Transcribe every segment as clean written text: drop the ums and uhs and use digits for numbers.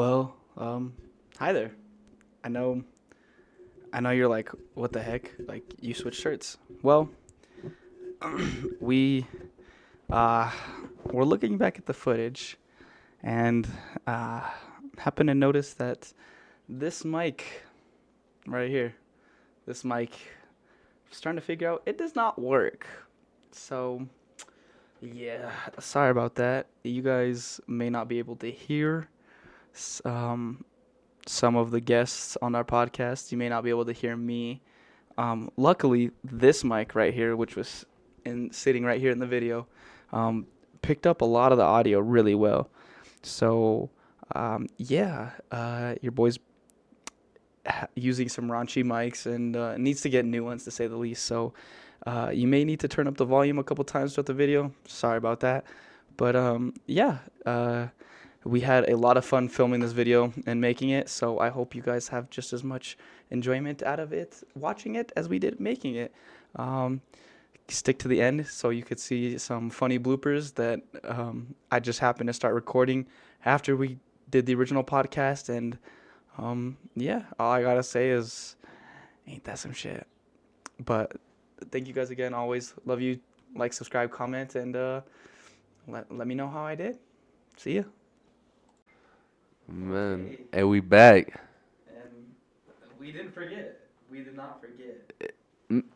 Well, hi there. I know, I know you're like, what the heck? Like, you switched shirts. Well, we, uh, we're looking back at the footage, and uh, happen to notice that this mic right here, this mic, I was trying to figure out, it does not work. So, yeah, sorry about that. You guys may not be able to hear. s- Um, some of the guests on our podcast. You may not be able to hear me. Luckily, this mic right here, which was sitting right here in the video, um, picked up a lot of the audio really well. So, yeah, your boy's using some raunchy mics and needs to get new ones to say the least. So, you may need to turn up the volume a couple times throughout the video. Sorry about that. But yeah, we had a lot of fun filming this video and making it, so I hope you guys have just as much enjoyment out of it watching it as we did making it. Um, Stick to the end so you could see some funny bloopers that I just happened to start recording after we did the original podcast, and yeah, all I gotta say is, ain't that some shit? But thank you guys again. Always love you. Like, subscribe, comment, and let me know how I did. See ya. Man, Okay. and we back. And we didn't forget. We did not forget.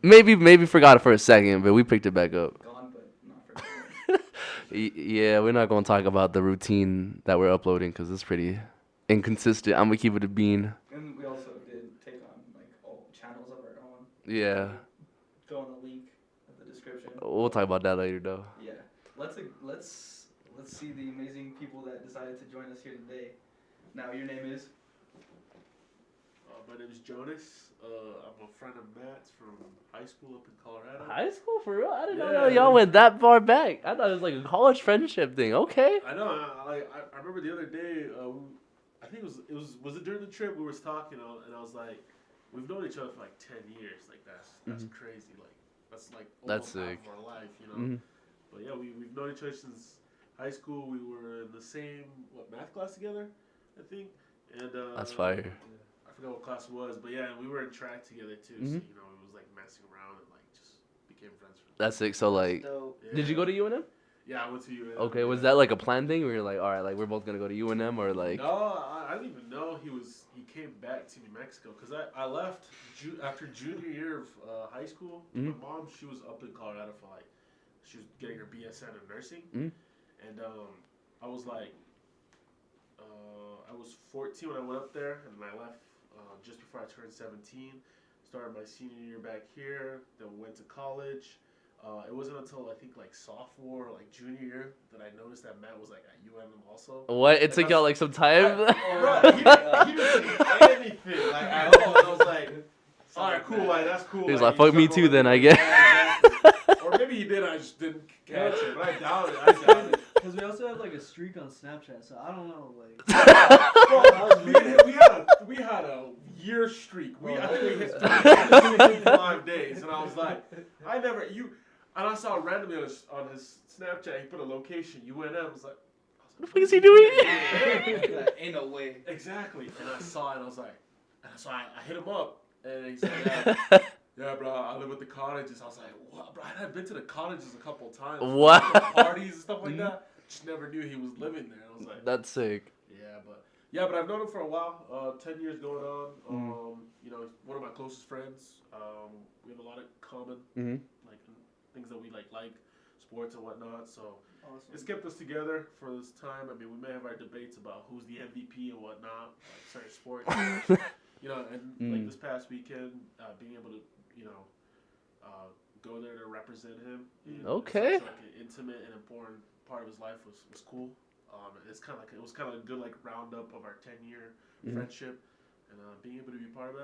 Maybe forgot it for a second, but we picked it back up. Gone, but not forgotten. Yeah, we're not gonna talk about the routine that we're uploading because it's pretty inconsistent. I'm gonna keep it a bean. And we also did take on like all channels of our own. Yeah, Go in the link of the description. we'll talk about that later though. Yeah. Let's see the amazing people that decided to join us here today. Now, your name is? My name is Jonas. I'm a friend of Matt's from high school up in Colorado. High school for real? I didn't Yeah. know y'all went that far back. I thought it was like a college friendship thing. Okay. I know. I remember the other day. I think was it during the trip we was talking, and I was like, we've known each other for like 10 years. Like that's crazy. Like that's like That's almost half sick. of our life, you know. Mm-hmm. But yeah, we've known each other since high school. We were in the same math class together, I think. And That's fire. I forgot what class it was, but yeah, we were in track together too. So you know, it was like messing around and like just became friends. That's sick. So like, did you go to UNM? Yeah, I went to UNM. Okay, was that like a planned thing where you're like, all right, like we're both gonna go to UNM, or like? No, I didn't even know he came back to New Mexico because I left after junior year of high school. My mom, she was up in Colorado for like, she was getting her BSN in nursing, and I was like, I was 14 when I went up there, and I left just before I turned 17. Started my senior year back here, then went to college. It wasn't until I think like sophomore or like junior year that I noticed that Matt was like at UNM also. What? It took y'all like some time? Bro, he didn't say anything like at all. And I was like, all right, cool, like that's cool. He was like, fuck me too then, I guess. guess. Or maybe he did, I just didn't catch it. But I doubt it. Because we also have like a streak on Snapchat, so I don't know, like. Bro, we had a year streak. I think we hit 365 days, and I was like, and I saw randomly on his Snapchat, he put a location, UNM. I was like, What the fuck is he doing? Ain't no way. Exactly. And I saw it, and I was like, so I hit him up, and he said, yeah, bro, I live at the cottages. I was like, what, bro? I had been to the cottages a couple of times. What? Parties and stuff like that. Just never knew he was living there. I was like, That's sick. yeah, but I've known him for a while. 10 years going on. You know, one of my closest friends. We have a lot of common, like things that we like sports and whatnot. So Awesome. it's kept us together for this time. I mean, we may have our debates about who's the MVP and whatnot, like certain sports. You know, and like this past weekend, being able to, you know, go there to represent him. Okay. Such like an intimate and important part of his life was cool. It's kind of like it was kind of a good like roundup of our 10-year friendship, and being able to be part of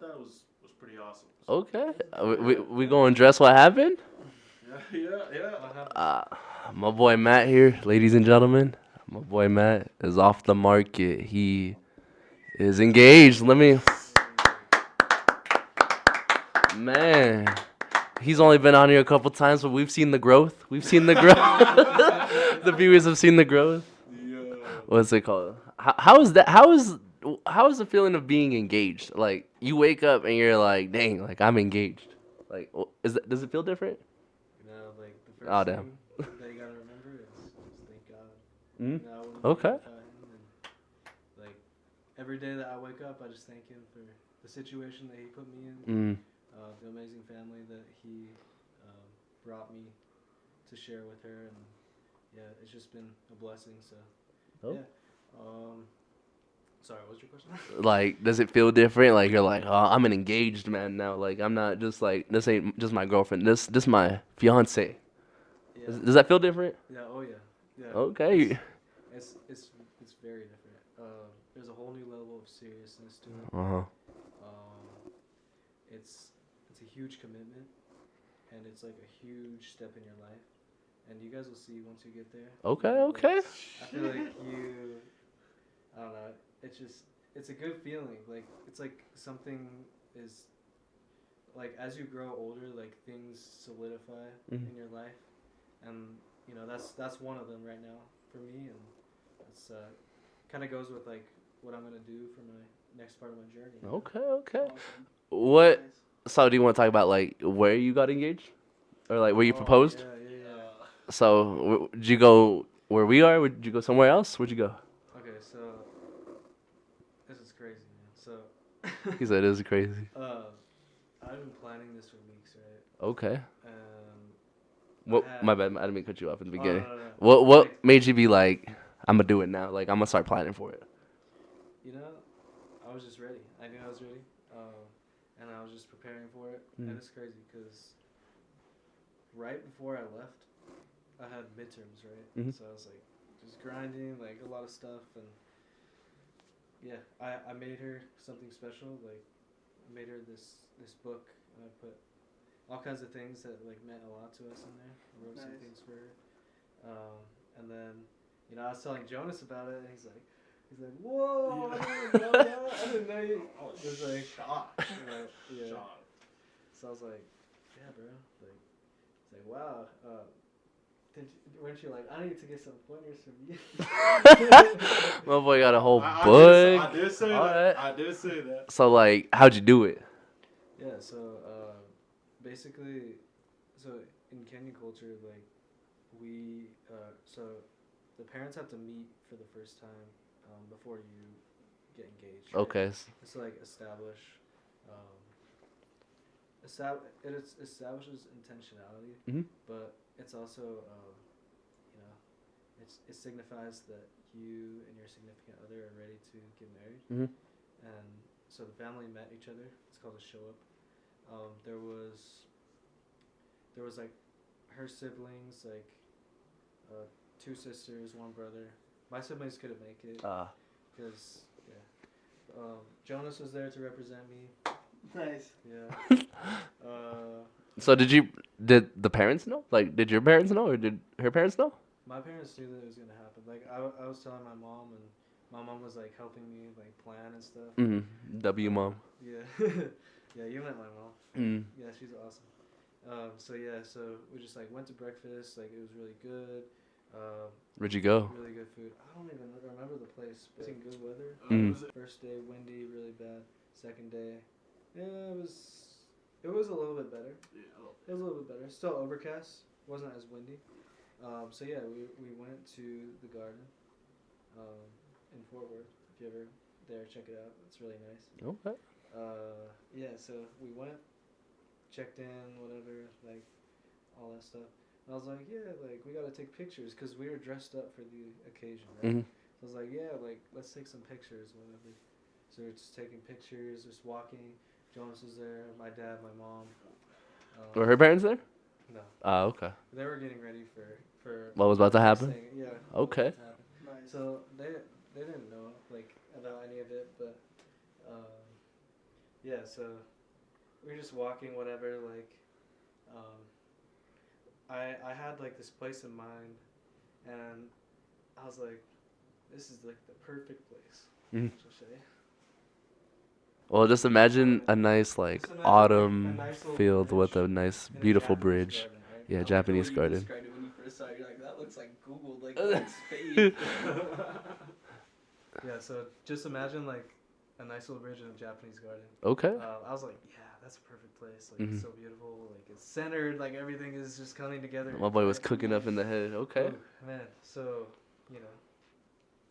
that was pretty awesome. So, Okay. We going to address what happened? Yeah. My boy Matt here, ladies and gentlemen. My boy Matt is off the market. He is engaged. Man, he's only been on here a couple times, but we've seen the growth. The viewers have seen the growth. Yeah. What's it called? how is that? How is the feeling of being engaged? Like you wake up and you're like, dang, like I'm engaged. Like, does it feel different? You know, like the first Oh, damn. thing that you gotta remember is just thank God. Mm? You know, I wouldn't Okay. be here without him. And like every day that I wake up, I just thank him for the situation that he put me in, Mm. the amazing family that he brought me to share with her, and yeah, it's just been a blessing. So Oh. yeah. Sorry, what's your question? Like, does it feel different? Like you're like, oh, I'm an engaged man now. Like I'm not just like this ain't just my girlfriend. This my fiance. Yeah. Does that feel different? Yeah. Oh yeah. Yeah. Okay. It's very different. There's a whole new level of seriousness to it. Uh huh. It's a huge commitment, and it's like a huge step in your life. And you guys will see once you get there. Okay. You know, Okay. like, I feel like I don't know. It's a good feeling. Like it's like something is like as you grow older, like things solidify Mhm. in your life, and you know that's one of them right now for me, and it's kind of goes with like what I'm gonna do for my next part of my journey. Okay. Okay. Awesome. What? Nice. So do you want to talk about like where you got engaged, or like where you proposed? Yeah. So did you go where we are? Would you go somewhere else? Where'd you go? Okay, so this is crazy, man. So He said it was crazy. I've been planning this for weeks, right? Okay. I What? had- My bad. I didn't mean to cut you off in the Oh, beginning. no. What Like, made you be like, I'm gonna do it now? Like I'm gonna start planning for it. you know, I was just ready. I knew I was ready, and I was just preparing for it. Mm. And it's crazy because right before I left, I had midterms, right? Mhm. So I was like just grinding, like a lot of stuff, and yeah, I made her something special. Like I made her this book, and I put all kinds of things that like meant a lot to us in there. I wrote some Nice. things for her, and then you know I was telling Jonas about it, and he's like, "Whoa, I didn't know that. I didn't know you." I was It was like, shocked. yeah. Shocked. So I was like, "Yeah, bro." Like, it's like, "Wow." Weren't you like, I need to get some pointers from you? My boy got a whole I book. did say All that. right. I did say that. So like, how'd you do it? Yeah, so basically, so in Kenyan culture, like so the parents have to meet for the first time before you get engaged. Right? Okay. It's to, like establish, it establishes intentionality, Mhm. but it's also you know, it signifies that you and your significant other are ready to get married. Mhm. And so the family met each other. It's called a show up. There was like her siblings, like 2 sisters, 1 brother. My siblings couldn't make it because Jonas was there to represent me. Nice. Yeah. So did the parents know? Like, did your parents know, or did her parents know? My parents knew that it was gonna happen. Like I was telling my mom, and my mom was like helping me like plan and stuff. Mm-hmm. W mom. Yeah. Yeah, you met my mom. Mm. Yeah, she's awesome. So we just like went to breakfast. Like it was really good. Where'd you go? Really good food. I don't even remember the place. But in good weather. Mm. Was it? First day windy, really bad. Second day, yeah, it was a little bit better. Yeah. It was a little bit better. Still overcast. Wasn't as windy. So yeah, we went to the garden in Fort Worth. If you ever there, check it out. It's really nice. Okay. Yeah, so we went, checked in, whatever, like all that stuff. And I was like, yeah, like we gotta take pictures because we were dressed up for the occasion, right? Mhm. So I was like, yeah, like let's take some pictures, whatever. So we're just taking pictures, just walking. Jonas was there, my dad, my mom. Were her parents there? No, Okay. they were getting ready for What was about to the next happen? thing, yeah. what was Okay. about to happen. Nice. So they didn't know like about any of it, but yeah. So we were just walking, whatever. Like I had like this place in mind, and I was like, this is like the perfect place. Mhm. To show you. Well, just imagine a nice like Just imagine, like, autumn a nice little field with bridge a nice, in a beautiful Japanese bridge. garden, right? Yeah, I like Japanese the way garden. You described it when you first saw it. You're like, that looks like Googled, like Spade. Yeah, so just imagine like a nice little bridge in a Japanese garden. Okay. I was like, yeah, that's a perfect place. Like it's so beautiful. Like it's centered. Like everything is just coming together. My boy was right? cooking up in the head. Okay. Oh, man, so you know,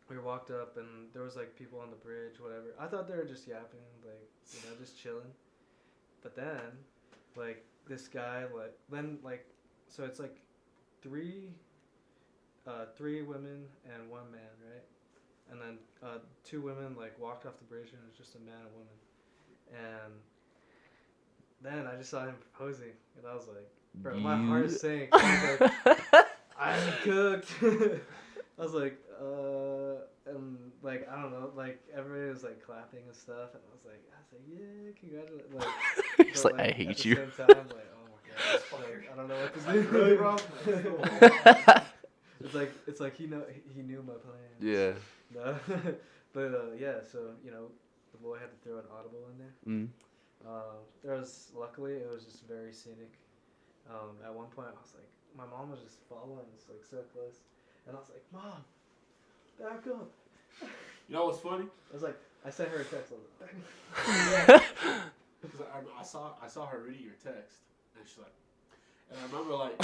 we walked up and there was like people on the bridge, whatever. I thought they were just yapping, like just chilling. But then, like this guy, so it's like three women and one man, right? And then two women like walked off the bridge and it was just a man and woman. And then I just saw him proposing and I was like, bro, my heart sank. I was like, I'm cooked. I was like, and like I don't know, like everybody was like clapping and stuff, and I was like, yeah, congratulations. Like, It's but, like, I hate at you. the same time, like, oh my god, like, I don't know what to do. Really, bro? It's like he knew my plans. Yeah. No, but yeah, so the boy had to throw an audible in there. Mm. Luckily it was just very scenic. At one point I was like, my mom was just following us like so close, and I was like, Mom, back up. You know what's funny? I sent her a text. I was like, Because I saw her reading your text, and she's like, and I remember like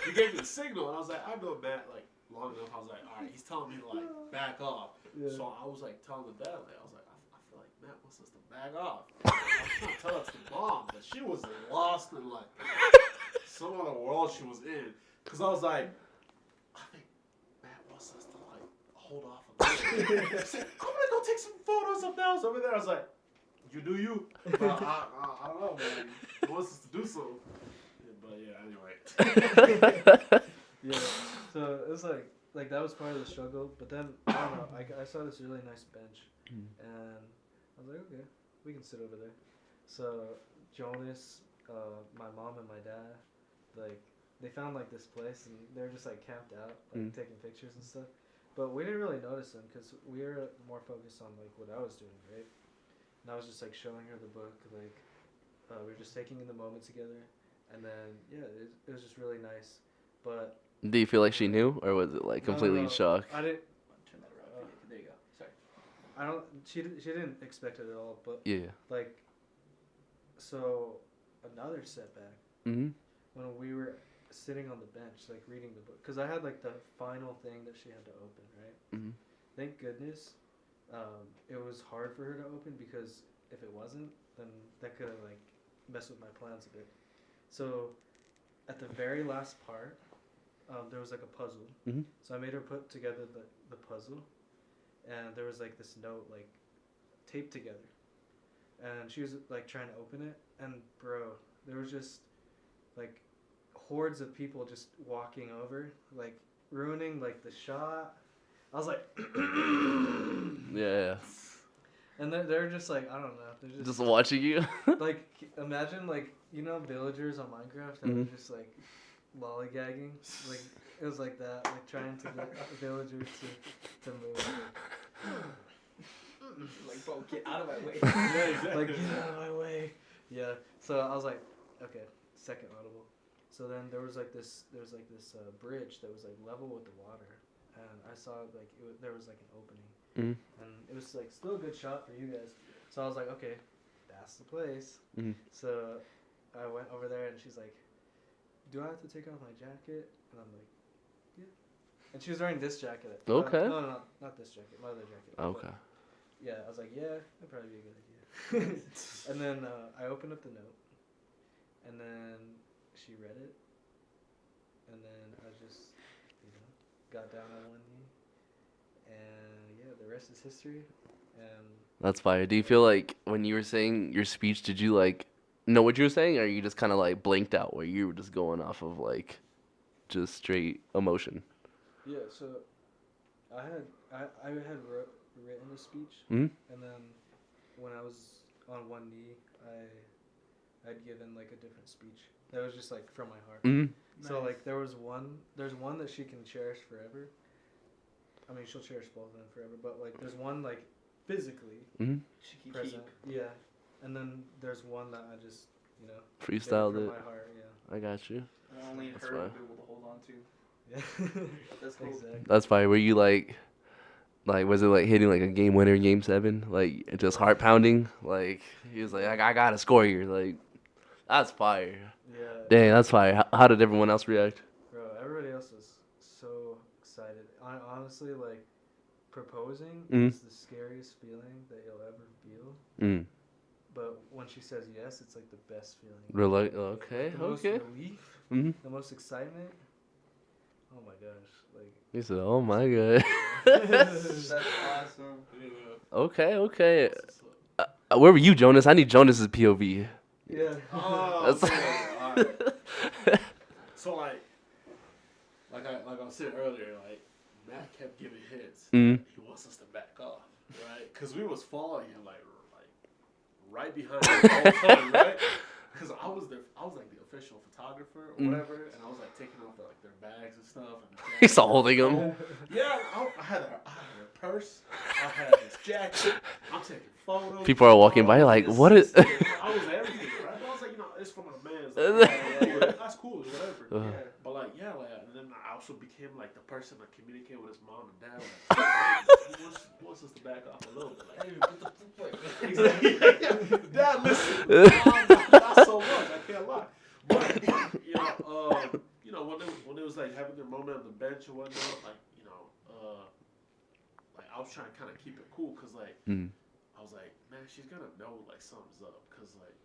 you gave me the signal, and I was like, I know Matt like long enough. I was like, all right, he's telling me to like back off. Yeah. So I was like telling the dad, like I was like, I feel like Matt wants us to back off. I was trying to tell that to the mom, but she was lost in like some other world she was in. Because I was like, I think Matt wants us to like hold off a little bit. She said, I'm gonna go take some photos of those over there. I was like, you do you. But I don't know, man. He wants us to do something. But yeah, anyway. yeah. So it was like that was part of the struggle. But then I don't know. I saw this really nice bench, and I was like, okay, we can sit over there. So Jonas, my mom and my dad, like they found like this place and they're just like camped out, like taking pictures and stuff. But we didn't really notice them because we were more focused on like what I was doing, right? And I was just like showing her the book, like we were just taking in the moment together, and then yeah, it was just really nice. But Do you feel like she knew, or was it like completely no, shock? I didn't. Turn that around. There you go. Sorry. I don't. She didn't expect it at all. But Yeah. like, so another setback Mhm. when we were sitting on the bench, like reading the book, because I had like the final thing that she had to open, right? Mhm. Thank goodness, it was hard for her to open because if it wasn't, then that could have like messed with my plans a bit. So, at the very last part, there was like a puzzle. Mhm. So I made her put together the puzzle, and there was like this note like taped together, and she was like trying to open it, and bro, there was just like hordes of people just walking over, like ruining like the shot. I was like, Yeah. and they're just like, I don't know, they're Just watching you. like imagine like villagers on Minecraft and they're just like lollygagging, like it was like that, like trying to get the villagers to move. Like, bro, get out of my way. Yeah, exactly. Like, get out of my way. Yeah. So I was like, okay, second audible. So then there was like this bridge that was like level with the water, and I saw like there was like an opening, and it was like still a good shot for you guys. So I was like, okay, that's the place. So I went over there, and she's like, do I have to take off my jacket? And I'm like, yeah. And she was wearing this jacket. Okay. No, not this jacket. My other jacket. Okay. But yeah, I was like, yeah, that'd probably be a good idea. And then I opened up the note, and then she read it, and then I just, got down on one knee, and yeah, the rest is history. And That's fire. Do you feel like when you were saying your speech, did you like know what you were saying, or you just kind of like blinked out, where you were just going off of like just straight emotion? yeah, so I had written a speech, Mhm. and then when I was on one knee, I'd given like a different speech that was just like from my heart. Mhm. So like there's one that she can cherish forever. I mean, she'll cherish both of them forever, but like there's one like physically She can present, yeah, and then there's one that I just Freestyled did it. from my heart, yeah. I got you. Only That's her fine. will be able to hold on to. Yeah, That's cool. exactly. That's fire. Were you like, Like, was it like hitting like a game winner in Game 7? Like, just heart pounding? Like, he was like, I gotta score here. Like, that's fire. Yeah. Dang, that's fire. How did everyone else react? Bro, everybody else was so excited. Honestly, like, proposing is the scariest feeling that you'll ever feel. Mm. But when she says yes, it's like the best feeling. We're like, okay, The most okay. relief, Mm-hmm. the most excitement. Oh my gosh, like. He said, oh my god. That's awesome. Okay, okay. Where were you, Jonas? I need Jonas's POV. Yeah. Oh, That's- man. Alright. So like I was saying earlier, like Matt kept giving hints. Mm. He wants us to back off, right? Because we was following him like right behind him the whole time, right? Because I was like the official photographer or whatever, and I was like taking off like their bags and stuff. And He's all holding him. Yeah, I had her purse, I had his jacket. I'm taking photos. People are walking by like, what is? I was everything, right? But I was like, it's for my man. Like, that's cool, whatever. Uh-huh. But like, and then I also became like the person that communicated with his mom and dad. Like, he wants us to back off a little bit. Like, hey, get the fuck away. Exactly. Dad, listen. Not so much. I can't lie. But when it was like having their moment on the bench or whatnot, like like I was trying to kind of keep it cool because like I was like, man, she's gonna know like something's up because like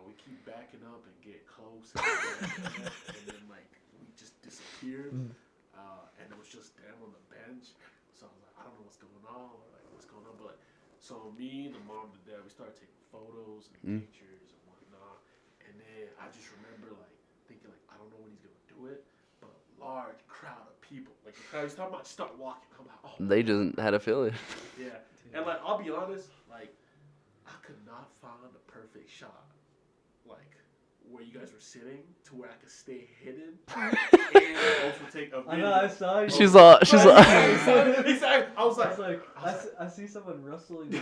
we keep backing up and get close and then like we just disappeared and it was just them on the bench. So I was like, I don't know what's going on or like what's going on, but like, so me, the mom, the dad, we started taking photos and pictures and whatnot, and then I just remember like thinking like I don't know when he's gonna do it, but a large crowd of people, like the crowd he's talking about, start walking. I'm like, oh. They just had a feeling. Yeah, and like I'll be honest, like I could not find the perfect shot, like where you guys were sitting to where I could stay hidden and also take a video. I know, I saw you. She's all. Exactly. I was like, I see someone rustling. bro,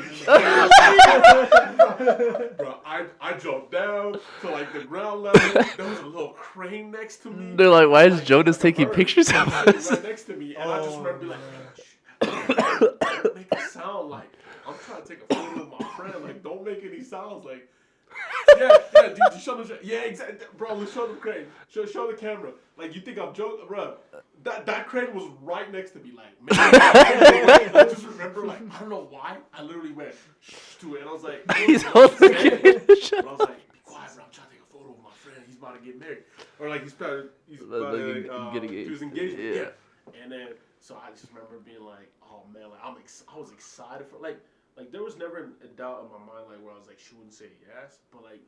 I jumped down to like the ground level. There was a little crane next to me. They're like, why is Jonas taking pictures of Right us? next to me, and I just remember being like, don't make a sound. Like I'm trying to take a photo of my friend. Like don't make any sounds. Like. Yeah, dude, you show them. Yeah, exactly, bro. Let's show the crane. Show the camera. Like you think I'm joking, bro? That crane was right next to me. Like, man, I just remember, like, I don't know why. I literally went to it, and I was like, He's holding the camera. but I was like, be quiet, bro. I'm trying to take a photo of my friend. He's about to get married, or like he's about to Get engaged. to his engagement. Yeah. And then so I just remember being like, oh man, like I was excited for like there was never a doubt in my mind like where I was like she wouldn't say yes, but like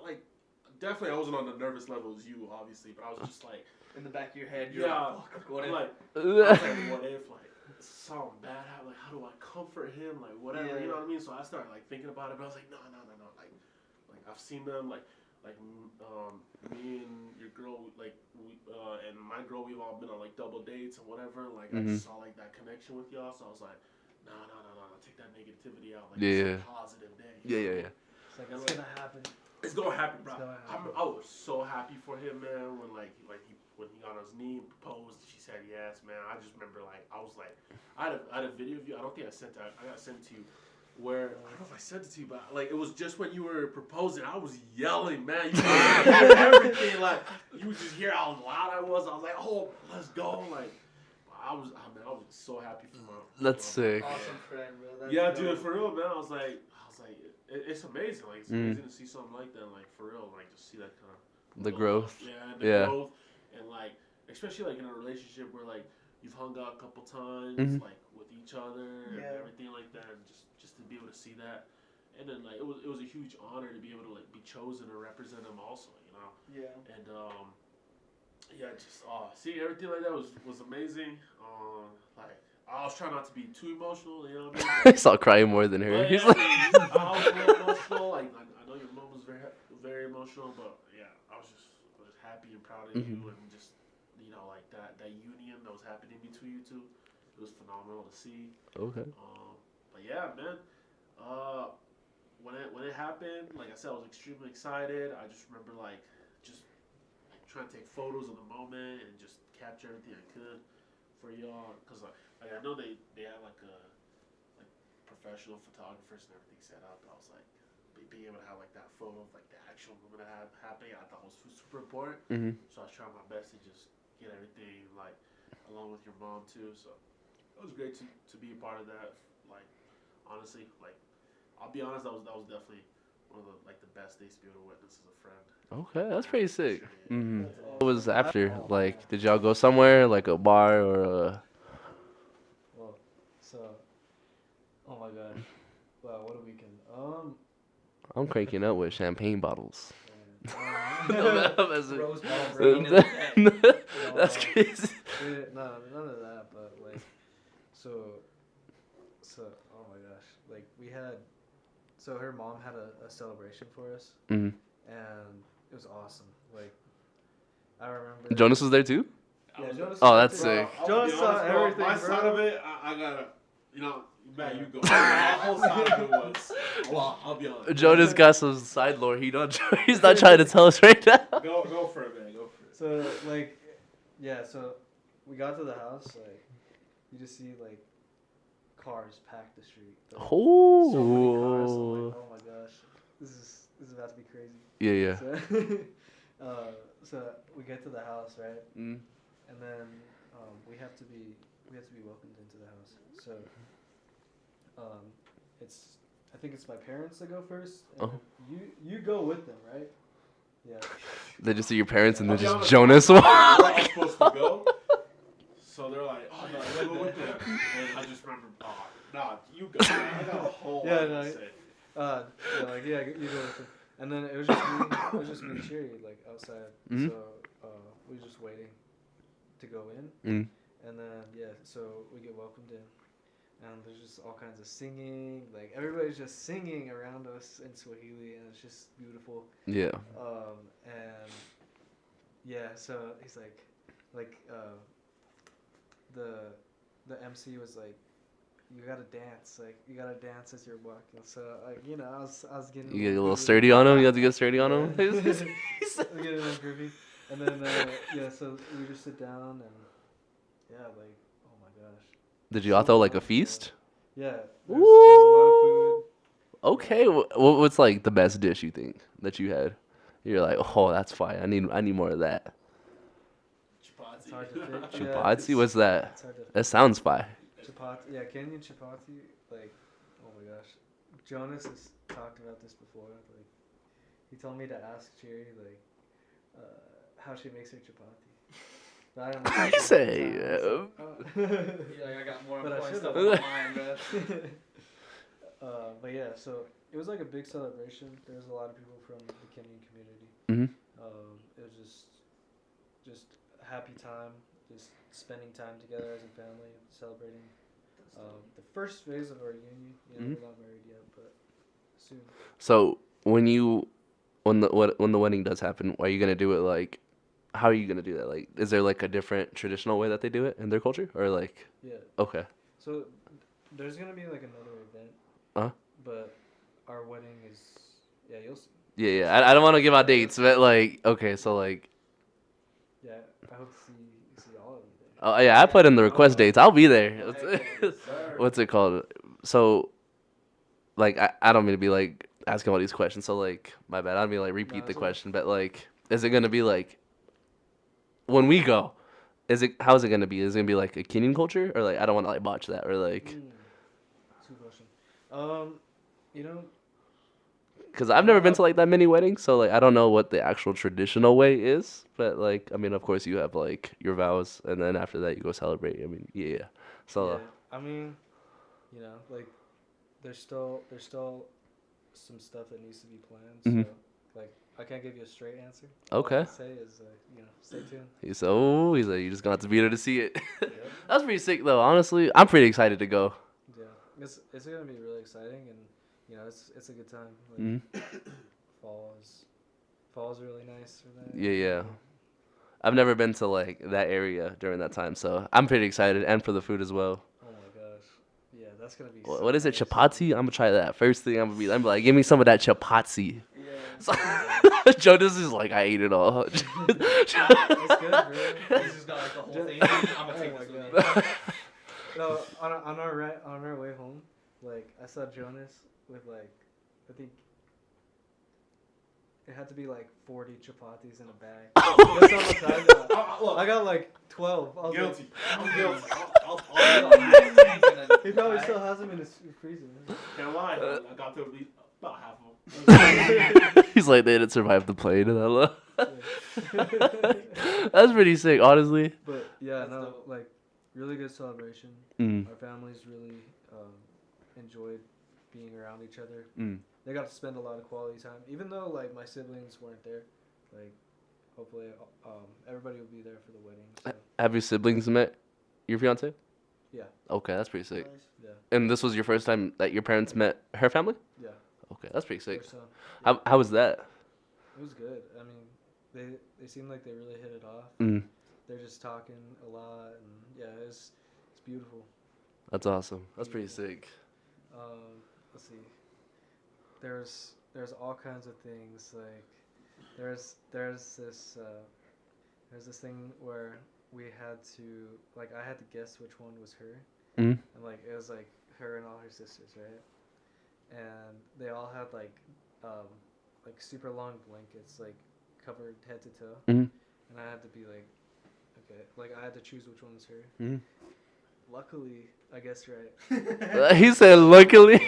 like definitely I wasn't on the nervous level as you obviously, but I was just like In the back of your head, you're yeah, like, fuck, what I'm if? like I was like what if like something bad happened, like how do I comfort him, like whatever, Yeah. you know what I mean? So I started like thinking about it, but I was like no, like I've seen them like me and your girl like we and my girl, we've all been on like double dates and whatever, like I just saw like that connection with y'all, so I was like no, take that negativity out, like it's a positive day. Yeah. It's like it's gonna happen. It's gonna happen, bro. It's gonna happen. I was so happy for him, man. When when he got on his knee and proposed, she said yes, man. I just remember I was like, I had a video of you. I don't think I sent that. I got sent to you. Where I don't know if I sent it to you, but like it was just when you were proposing. I was yelling, man. You could hear everything. Like you would just hear how loud I was. I was like, oh, let's go. Like I was so happy for my. That's sick. Awesome friend, bro. That's Yeah, dope. dude, for real, man. I was like, it's amazing. Like, it's amazing to see something like that. Like, for real, like, just see that kind of The growth. Yeah, Yeah. growth, and like, especially like in a relationship where like you've hung out a couple times, like with each other and Yeah. everything like that, and just to be able to see that, and then like it was a huge honor to be able to like be chosen to represent him also, you know. Yeah. And yeah, just seeing everything like that was amazing. Like I was trying not to be too emotional, you know what I mean? He's all crying more than her. But, He's yeah, like, I was a little emotional. Like I know your mom was very emotional, but yeah, I was just happy and proud of you, and just like that union that was happening between you two. It was phenomenal to see. okay. But yeah, man. When it happened, like I said, I was extremely excited. I just remember trying to take photos of the moment and just capture everything I could for y'all? Because like, I know they have like professional photographers and everything set up. I was like, being able to have like that photo of like the actual moment happening, I thought was super important. Mm-hmm. So I was trying my best to just get everything like along with your mom too. So it was great to be a part of that. Like honestly, like I'll be honest, that was definitely one of the like the best days to be able to witness as a friend. Okay, that's pretty sick. Sure, yeah. Mm-hmm. What was after? Like, did y'all go somewhere, like a bar or a... Well, so, oh my gosh, wow, what a weekend. I'm cranking up with champagne bottles. Man. Rose bottle rain rain in the back. That's crazy. No, none of that, but like, so, oh my gosh, like we had, so her mom had a celebration for us, Mm-hmm. and it was awesome. Like, I remember. Jonas was there too? Yeah, Jonas. Oh, was that's there. sick. I'll Jonas be saw honest, bro, everything, my bro. side of it, I gotta, man, you go. My whole side of it was, well, I'll be honest. Jonas got some side lore. He's not trying to tell us right now. Go for it, man. Go for it. So like, yeah. So we got to the house. Like, you just see like cars pack the street. Like, so many cars. I'm Oh. like, oh my gosh, this is about to be crazy. Yeah, yeah. So we get to the house, right? Mm. And then we have to be welcomed into the house. So I think it's my parents that go first. And Uh-huh. you go with them, right? Yeah. They just see your parents and I'll then be just honest, Jonas. I was supposed to go. So they're like, oh, no, you go with them. And I just remember, oh, nah, you go. I got a whole Yeah, lot no, to say. Yeah, like yeah, you go with them. And then it was just me and Cherry like outside. Mhm. So we were just waiting to go in. Mm. And then yeah, so we get welcomed in, and there's just all kinds of singing. Like everybody's just singing around us in Swahili, and it's just beautiful. Yeah. And yeah, so he's like the MC was like, you gotta dance, like you gotta dance as you're walking. So like I was getting. You get a little sturdy on him? You have to get sturdy on him? I was getting a little groovy, and then yeah, so we just sit down and yeah, like oh my gosh. Did you all throw like a feast? Yeah, there's a lot of food. Okay. What's like the best dish you think that you had? You're like, oh, that's fine. I need more of that. It's hard to fit. Chapati? What's that? It's hard to That sounds fine. chapati. Yeah, Kenyan chapati. Like, oh my gosh, Jonas has talked about this before. Like, he told me to ask Cherry like how she makes her chapati. But I don't know. I say, Oh. Yeah, I got more But I important should've. stuff on my mind, bro. But yeah, so it was like a big celebration. There was a lot of people from the Kenyan community. Mhm. It was just a happy time, just spending time together as a family, celebrating the first phase of our union. Mhm. We're not married yet, but soon. So when the wedding does happen, are you gonna do it like? How are you gonna do that? Like, is there like a different traditional way that they do it in their culture, or like? Yeah. Okay. So there's gonna be like another event. Uh-huh. But our wedding is you'll see. Yeah, yeah. I don't want to give out dates, but like, okay, so like, Yeah, I hope to see all of you there. oh yeah, I put in the request dates. I'll be there. Yes, sir. What's it called? So, like, I don't mean to be like asking all these questions. So like, my bad. I don't mean to, like repeat No, the it's okay. question, but like, is it gonna be like when we go? How's it gonna be? Is it gonna be like a Kenyan culture, or like I don't want to like botch that, or like, That's a good question. You know, because I've never been to like that many weddings, so like I don't know what the actual traditional way is. But like, I mean, of course you have like your vows, and then after that you go celebrate. I mean, yeah. So. yeah, I mean, like there's still some stuff that needs to be planned. Mhm. So like I can't give you a straight answer. Okay. All I can say is stay tuned. He's like, you just gonna have to be there to see it. Yep. That's pretty sick though. Honestly, I'm pretty excited to go. Yeah, it's gonna be really exciting, and it's a good time. Like, Mhm. fall is really nice for that. Yeah, yeah. I've never been to like that area during that time, so I'm pretty excited, and for the food as well. Oh my gosh. Yeah, that's gonna be. What is it? Chapati? I'm gonna try that. First thing I'm gonna be like, give me some of that chapati. Yeah, Jonas is like, I ate it all. That's good, bro. He's just got like the whole thing. I'm gonna take Oh this my with me. No, on our way home, like I saw Jonas with like, I think it had to be like 40 chapatis in a bag. That's how much I got. Look, I got like 12. I was guilty. Like, I'm guilty. he probably still has them in his freezer. Can't lie. I got to at least about half of them. He's like, they didn't survive the plane. And I love. Yeah. That's pretty sick, honestly. But yeah, That's no, dope. like really good celebration. Mm. Our families really enjoyed being around each other. Mm. They got to spend a lot of quality time, even though like my siblings weren't there. Like, hopefully, everybody will be there for the wedding. So Have your siblings met your fiance? yeah, Okay, that's pretty sick. yeah, And this was your first time that your parents met her family? yeah. Okay, that's pretty sick. Or so. How was that? It was good. I mean, they seemed like they really hit it off. Mm. They're just talking a lot, and yeah, it's beautiful. That's awesome. That's pretty sick. Let's see. There's all kinds of things, like there's this thing where we had to, like, I had to guess which one was her, Mm. and like it was like her and all her sisters, right? And they all had like super long blankets, like covered head to toe, Mhm. and I had to be like, okay, like I had to choose which one was her. Mhm. Luckily, I guessed right. He said, luckily.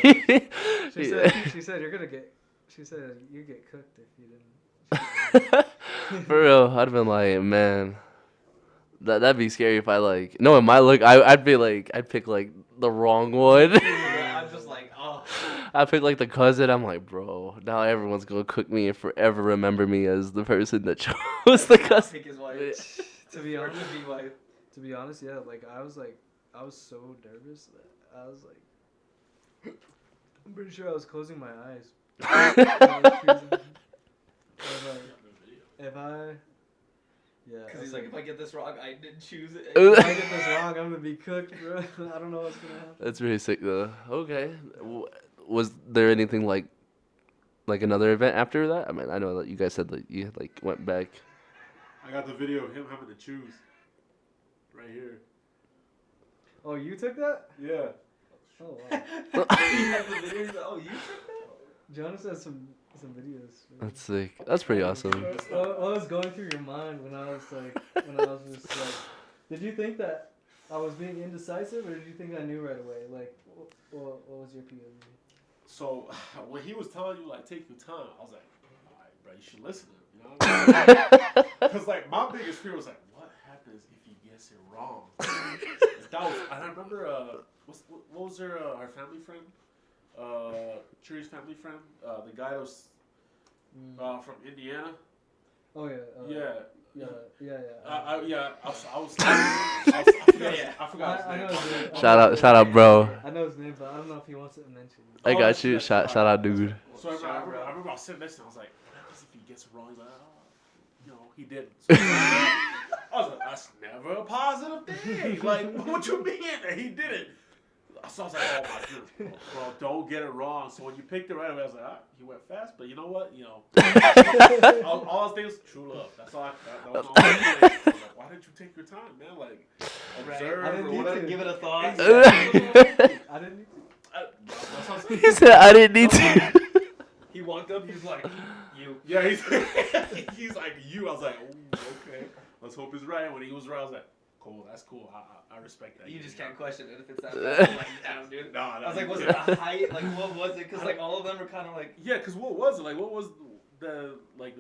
She said you're gonna get. She said you get cooked if you didn't. For real, I'd have been like, man, that'd be scary if I like, knowing my look, I'd be like, I'd pick like the wrong one. I'm just like, oh. I pick like the cousin. I'm like, bro, now everyone's gonna cook me and forever remember me as the person that chose the cousin. Pick his wife. To be Or honest, to be wife. yeah, like I was so nervous that I was like, I'm pretty sure I was closing my eyes. I was choosing. I was like, if I, yeah. Because he's like, if I get this wrong, I didn't choose it. if I get this wrong, I'm gonna be cooked, bro. I don't know what's gonna happen. That's really sick though. Okay, was there anything like another event after that? I mean, I know that you guys said that you like went back. I got the video of him having to choose. Right here. Oh, you took that? Yeah. Oh wow. He has the videos. Oh, you took that? Jonas has some videos. That's sick. That's pretty awesome. What was going through your mind when I was just like, did you think that I was being indecisive, or did you think I knew right away? Like, what was your POV? So when he was telling you like take your time, I was like, all right, bro, you should listen to him. You know? Because like my biggest fear was like, what happens if he gets it wrong? That was, and I remember what was our family friend, Cherry's family friend, the guy that was from Indiana. Oh yeah. Yeah. Yeah. I forgot his I know name. his name. Shout out, bro. I know his name, but I don't know if he wants it mentioned. I Oh, got you. that's- Shout out, dude. So I Shout out, remember, bro. I remember I was sitting next to him. I was like, what happens if he gets it wrong? He's like, oh, you know, he did. So I was like, that's never a positive thing. Like, what you mean that he did it? So I was like, oh my goodness, bro, don't get it wrong. So when you picked it right away, I was like, he went fast, but you know what? You know, all I was thinking was true love. That's all. That was all I was like, why didn't you take your time, man? Like, observe. I didn't or need whatever. to. Give it a thought. I didn't need to. That's what I'm saying. He said, I didn't need to. He walked up. He's like, you. Yeah, he's like you. I was like, ooh, okay. Let's hope he's right. When he was right, I was like, cool. That's cool. I respect that. You just can't question it if it's that bad. I'm like, damn, dude. No, I was like, was it the height? Like, what was it? Because like all of them were kind of like. Yeah, cause what was it? Like, what was the thing?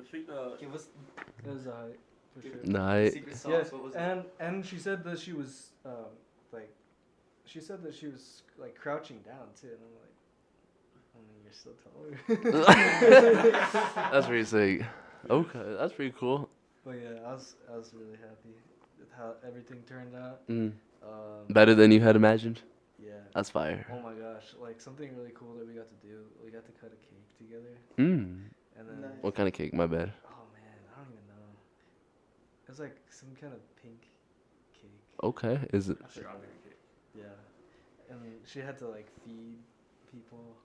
Give us It was alright, for sure. Night. secret sauce. Yes, What was it? and she said that she was like crouching down too, and I'm like, I mean, you're still taller. That's pretty sick. Okay, that's pretty cool. But yeah, I was really happy with how everything turned out. Mm. Better than you had imagined. Yeah. That's fire. Oh my gosh, like something really cool that we got to do. We got to cut a cake together, Mm. and then Nice. What kind of cake? My bad. oh man, I don't even know. It was like some kind of pink cake. Okay. Is it? Strawberry cake. Yeah, and she had to like feed people.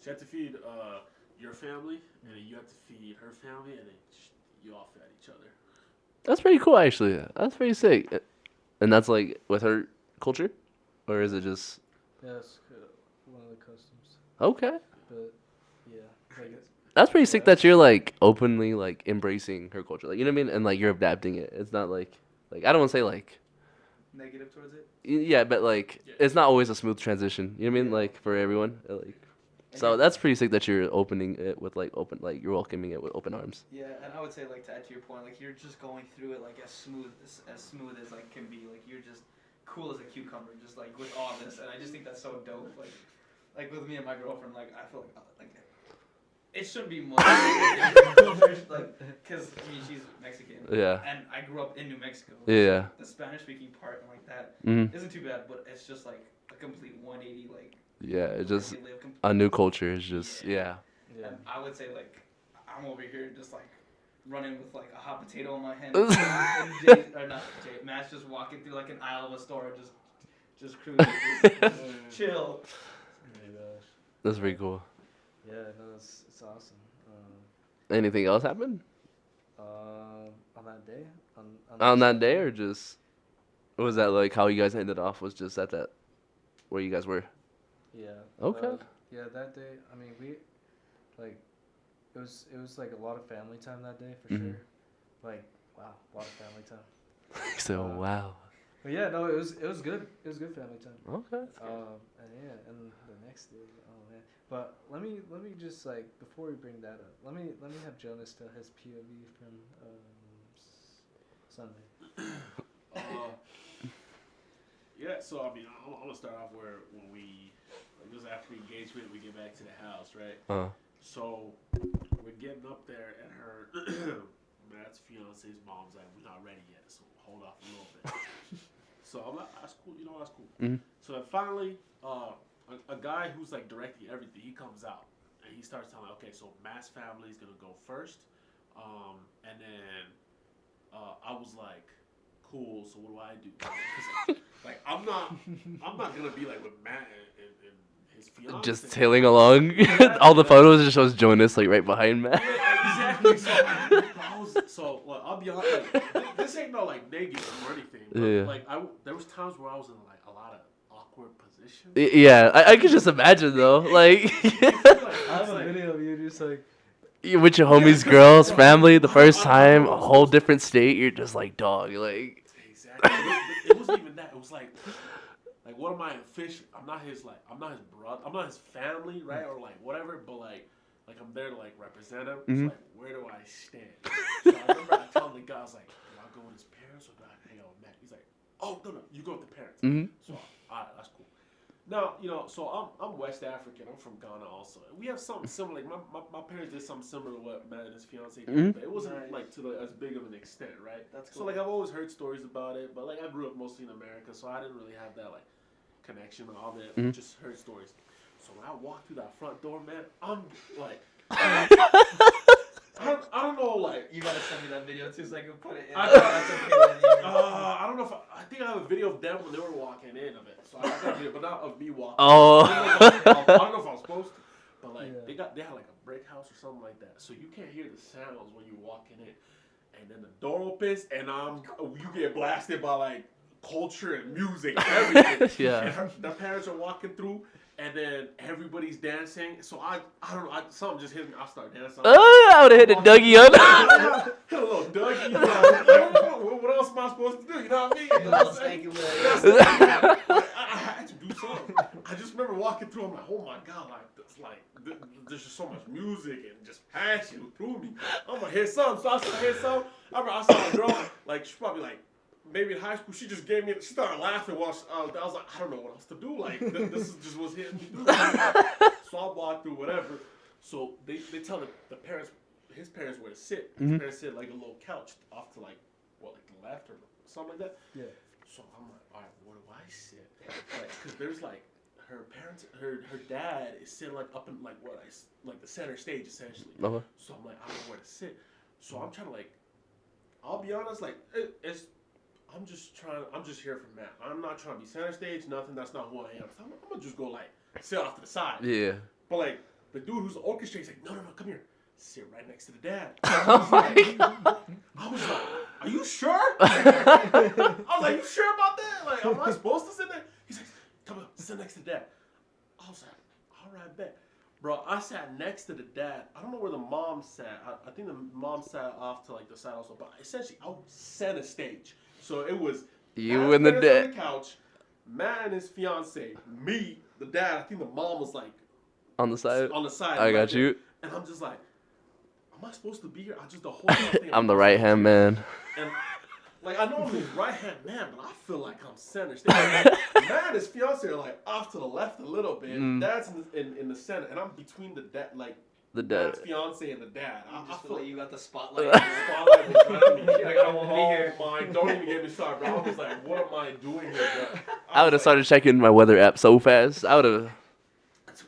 She had to feed. your family, and then you have to feed her family, and then you all fed each other. That's pretty cool, actually. That's pretty sick. And that's like with her culture, or is it just Yeah, that's one of the customs. okay? But yeah, like That's pretty sick Yeah. that you're like openly like embracing her culture, like you know what I mean, and like you're adapting it. It's not like I don't want to say like Negative towards it. yeah, but like Yeah. it's not always a smooth transition. You know what I mean, Yeah. like for everyone, like. And So you're- that's pretty sick that you're opening it with like open, like you're welcoming it with open arms. Yeah, and I would say like to add to your point, like you're just going through it like as smooth as like can be. Like you're just cool as a cucumber, just like with all this, and I just think that's so dope. Like with me and my girlfriend, like I feel like it shouldn't be much, like because I mean she's Mexican, Yeah. and I grew up in New Mexico. Yeah. The Spanish speaking part and like that Mm. isn't too bad, but it's just like a complete 180, like Yeah. It just where we live a new culture is just yeah. yeah. And I would say like I'm over here just like running with like a hot potato in my hand, Oh and Jay, or not Jay, Matt's just walking through like an aisle of a store, just cruising, just chill. Oh my gosh. That's pretty cool. Yeah, no, it's awesome. Anything else happen On that day, on that day, or just was that like how you guys ended off? Was just at that where you guys were? Yeah. Okay. Yeah, that day. I mean, we like it was like a lot of family time that day for Mhm. sure. Like wow, a lot of family time. So wow. But yeah, no, it was good. It was good family time. Okay. And yeah, and the next day, oh man. But let me just like before we bring that up, let me have Jonas tell his POV from Sunday. Yeah, so I mean, I'm gonna start off where when we, like, this after engagement, we get back to the house, right? So we're getting up there, and her Matt's fiance's mom's like, "We're not ready yet, so hold off a little bit." So I'm like, "That's cool, that's cool." Mhm. So then finally, a guy who's like directing everything, he comes out and he starts telling, "Okay, so Matt's family is gonna go first," and then I was like, "Cool, so what do I do?" 'Cause, like I'm not gonna be like with Matt and his fiance. Just tailing along. All the photos just shows Jonas like right behind Matt. Yeah, exactly. So well, I'll be honest. Like, this ain't no like negative or anything. But, Yeah. like there was times where I was in like a lot of awkward positions. Yeah, I could just imagine though, like I have a video of you just like you with your homies, girls, family, the first time, a whole different state. You're just like dog, like Exactly. It wasn't even that. It was like what am I official? I'm not his brother. I'm not his family, right? Or like whatever. But like I'm there to like represent him. Mhm. So like where do I stand? So I remember I told the guy, I was like, do I go with his parents or do I hang out with Matt? He's like, oh no, you go with the parents. Mhm. So alright, that's cool. Now so I'm West African. I'm from Ghana also. And we have something similar. Like my parents did something similar to what Matt and his fiance did, Mhm. but it wasn't Nice. like to as big of an extent, right? That's So cool. like I've always heard stories about it, but like I grew up mostly in America, so I didn't really have that like connection and all that. Mhm. Just heard stories. So when I walked through that front door, man, I'm like, I don't know, like. You gotta send me that video too so I can put it in. I- That's okay. Then I don't know if I think I have a video of them when they were walking in of it. So I got a video, but not of me walking. Oh. I don't know if I was supposed to, but like Yeah. they had like a brick house or something like that, so you can't hear the sounds when you're walking in. And then the door opens, and you get blasted by like culture and music, and everything. Yeah. And the parents are walking through, and then everybody's dancing. So I don't know, something just hit me. I start dancing. I would have hit a Dougie up. Hit a little Dougie. Like, what else am I supposed to do? You know what I mean? You know what I'm saying? I had to do something. I just remember walking through. I'm like, oh my god, there's just so much music and just passion through me. I'm gonna hit something. So I started hit something. I remember I saw a girl, like she's probably like maybe in high school. She just gave me. She started laughing while I was like, I don't know what else to do. Like this is just what's hitting me through. So I walked through whatever. So they tell the parents, his parents where to sit. His parents sit like a little couch off to like the left or something like that. yeah. So I'm like, all right, where do I sit? Like, cause there's like her parents, her dad is sitting like up in like the center stage essentially. Uh-huh. So I'm like, I don't know where to sit. So I'm trying to like, I'll be honest, like I'm just here for Matt. I'm not trying to be center stage, nothing. That's not who I am. So I'm gonna just go like sit off to the side. Yeah. But like The dude who's orchestrating, he's like, no, come here. Sit right next to the dad. Oh my God. I was like, are you sure? I was like, you sure about that? Like, am I supposed to sit there? He's like, come on, sit next to dad. I was like, all right, bet. Bro, I sat next to the dad. I don't know where the mom sat. I think the mom sat off to like the side also, but essentially I was center stage. So it was You Matt and the Ferris dad. on the couch, Matt and his fiance, me, the dad. I think the mom was like On the side. on the side. I right got there. you. And I'm just like, am I supposed to be here? I just the whole time I'm thinking, I'm the am I right supposed hand to- man. And like I know I'm his right hand man, but I feel like I'm center stage. Matt and his fiance are like off to the left a little bit. Mm. Dad's in the center, and I'm between the dad, like The dad. Matt's fiance and the dad. You I just feel feel like like you got the spotlight. spotlight was right on me. Like, I don't want to be Oh here. my! Don't even get me started, bro. I was like, what am I doing here, bro? I would have started checking my weather app so fast. I would have.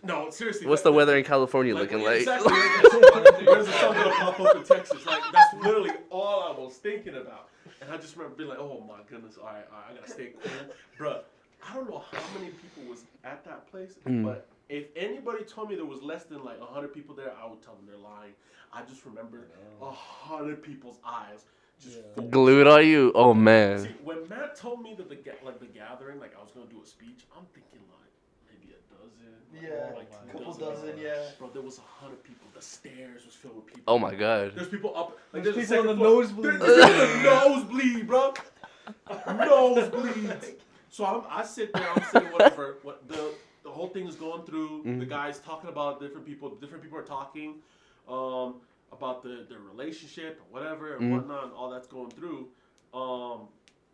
No, seriously. What's the weather in California looking like? Exactly. Where's the sun gonna pop up in Texas? Like that's literally all I was thinking about. And I just remember being like, oh my goodness, all right, I gotta stay cool, bro. I don't know how many people was at that place, but if anybody told me there was less than like 100 people there, I would tell them they're lying. I just remember 100 people's eyes just focused. Glued on you. Oh man. See, when Matt told me that the gathering, like I was gonna do a speech, I'm thinking like maybe a dozen. Yeah, like a couple dozen, yeah. Bro, there was 100 people. The stairs was filled with people. Oh my God. There's people up. Like There's a people on second the floor. nosebleed. There's people on the nosebleed, bro. Nosebleeds. So I sit there. I'm saying whatever. What the whole thing is going through. The guys talking about different people. Different people are talking about the relationship or whatever and whatnot. And all that's going through.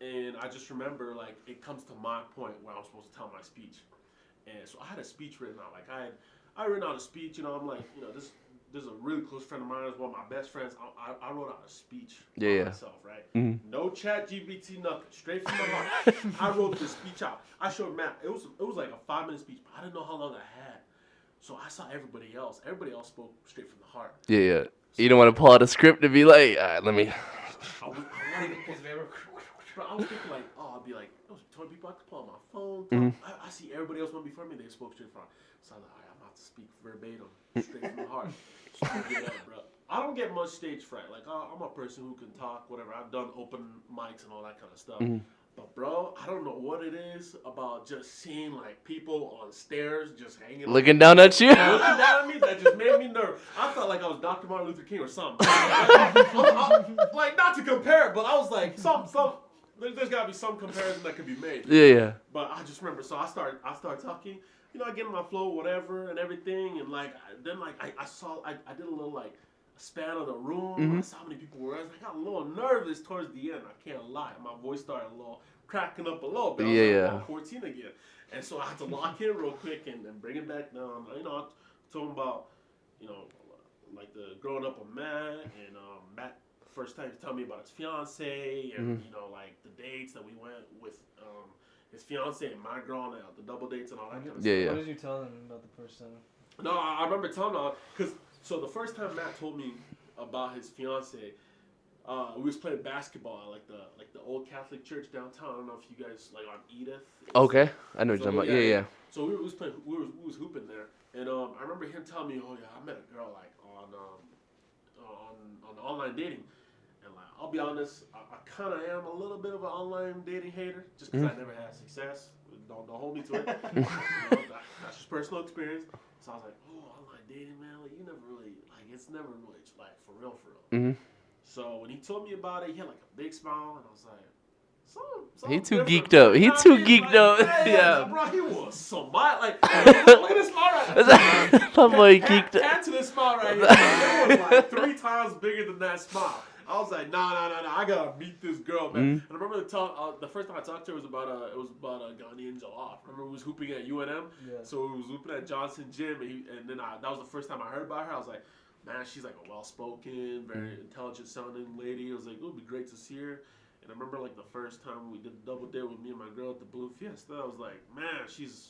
And I just remember like it comes to my point where I'm supposed to tell my speech. And so I had a speech written out. Like I written out a speech. You know, I'm like, you know, this is a really close friend of mine. It's one of my best friends. I wrote out a speech for myself, right? No chat GPT, nothing. Straight from my heart. I wrote this speech out. I showed Matt. It was like a 5-minute speech, but I didn't know how long I had. So I saw everybody else. Everybody else spoke straight from the heart. Yeah. You don't want to pull out a script to be like, all right, let me. I wanted to put, but I was thinking like, oh, I'll be like, there was 20 people I could pull on my phone. I see everybody else went before me. They spoke straight from the heart. So I was like, all right, I'm about to speak verbatim, straight from the heart. So I get up, bro. I don't get much stage fright. Like I'm a person who can talk, whatever. I've done open mics and all that kind of stuff. But bro, I don't know what it is about just seeing like people on stairs just hanging. Looking down at you. Looking down at me, that just made me nervous. I felt like I was Dr. Martin Luther King or something. Like not to compare, but I was like, there's got to be some comparison that could be made. Yeah. But I just remember, so I started talking. You know, I get in my flow, whatever, and everything, and like then like I saw I did a little like span of the room. I saw how many people were. I got a little nervous towards the end. I can't lie, my voice started a little cracking up a little bit. I was like, 14 again, and so I had to lock in real quick and bring it back down. You know, I told him about, you know, like the growing up with Matt and Matt. First time to tell me about his fiance and you know like the dates that we went with his fiance and my girl and the double dates and all that kind of stuff. What did you tell him about the first time? No, I remember telling him because so the first time Matt told me about his fiance, we was playing basketball at like the old Catholic church downtown. I don't know if you guys like on Edith. Okay, I know what you're talking about. Yeah. So we was playing. We was hooping there, and I remember him telling me, "Oh yeah, I met a girl like on online dating." And like, I'll be honest, I kind of am a little bit of an online dating hater, just because I never had success. Don't hold me to it. You know, that's just personal experience. So I was like, oh, online dating, man, like you never really like it's never really like for real. So when he told me about it, he had like a big smile, and I was like, He too different, geeked up. man. He You know too what I mean? geeked up. Like, Yeah. bro, he was so mild. Like, look at this smile right there. I'm like geeked up. Add to this smile right here. It was like 3 times bigger than that smile. I was like, nah, I gotta meet this girl, man. And I remember the first time I talked to her was about a Ghanaian Jalaf. Remember we was hooping at UNM, so we was hooping at Johnson Gym, and then that was the first time I heard about her. I was like, man, she's like a well-spoken, very intelligent-sounding lady. I was like, it would be great to see her. And I remember like the first time we did the double date with me and my girl at the Blue Fiesta. I was like, man, she's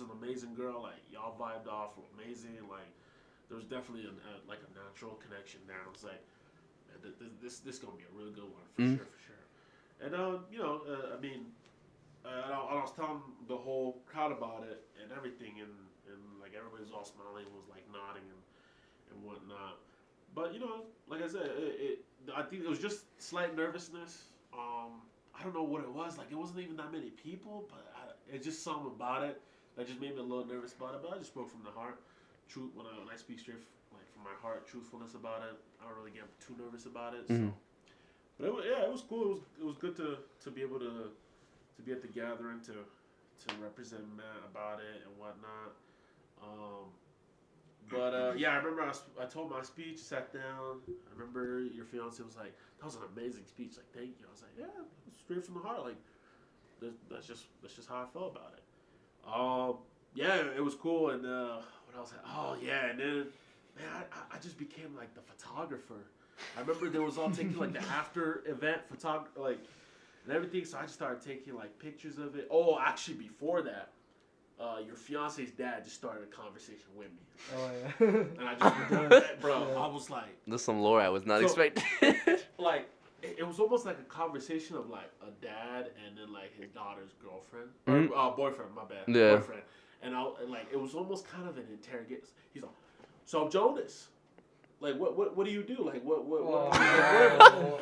an amazing girl. Like y'all vibed off amazing. Like there was definitely a natural connection there. And I was like, this gonna be a really good one for sure. And you know, I mean, I was telling the whole crowd about it and everything, and like everybody was all smiling, was like nodding and whatnot. But like I said, I think it was just slight nervousness. I don't know what it was. Like it wasn't even that many people, but it's just something about it that just made me a little nervous about it. But I just spoke from the heart. Truth when I speak straight like from my heart, truthfulness about it. I don't really get too nervous about it. So, but it was cool. It was good to be able to be at the gathering to represent Matt about it and whatnot. But yeah, I remember I told my speech, sat down. I remember your fiance was like, "That was an amazing speech." Like, thank you. I was like, "Yeah, straight from the heart." Like, that's just how I felt about it. Yeah, it was cool. And what else? Oh yeah, and then man, I just became like the photographer. I remember there was all taking like the after event like and everything. So I just started taking like pictures of it. Oh, actually, before that. Your fiance's dad just started a conversation with me. Oh yeah. And I just, bro, I was like, There's some lore I was not expecting. like, it was almost like a conversation of like a dad and then like his daughter's girlfriend or boyfriend. My bad, Yeah. boyfriend. And like it was almost kind of an interrogation. He's like, "So I'm Jonas. Like, what do you do? Like, what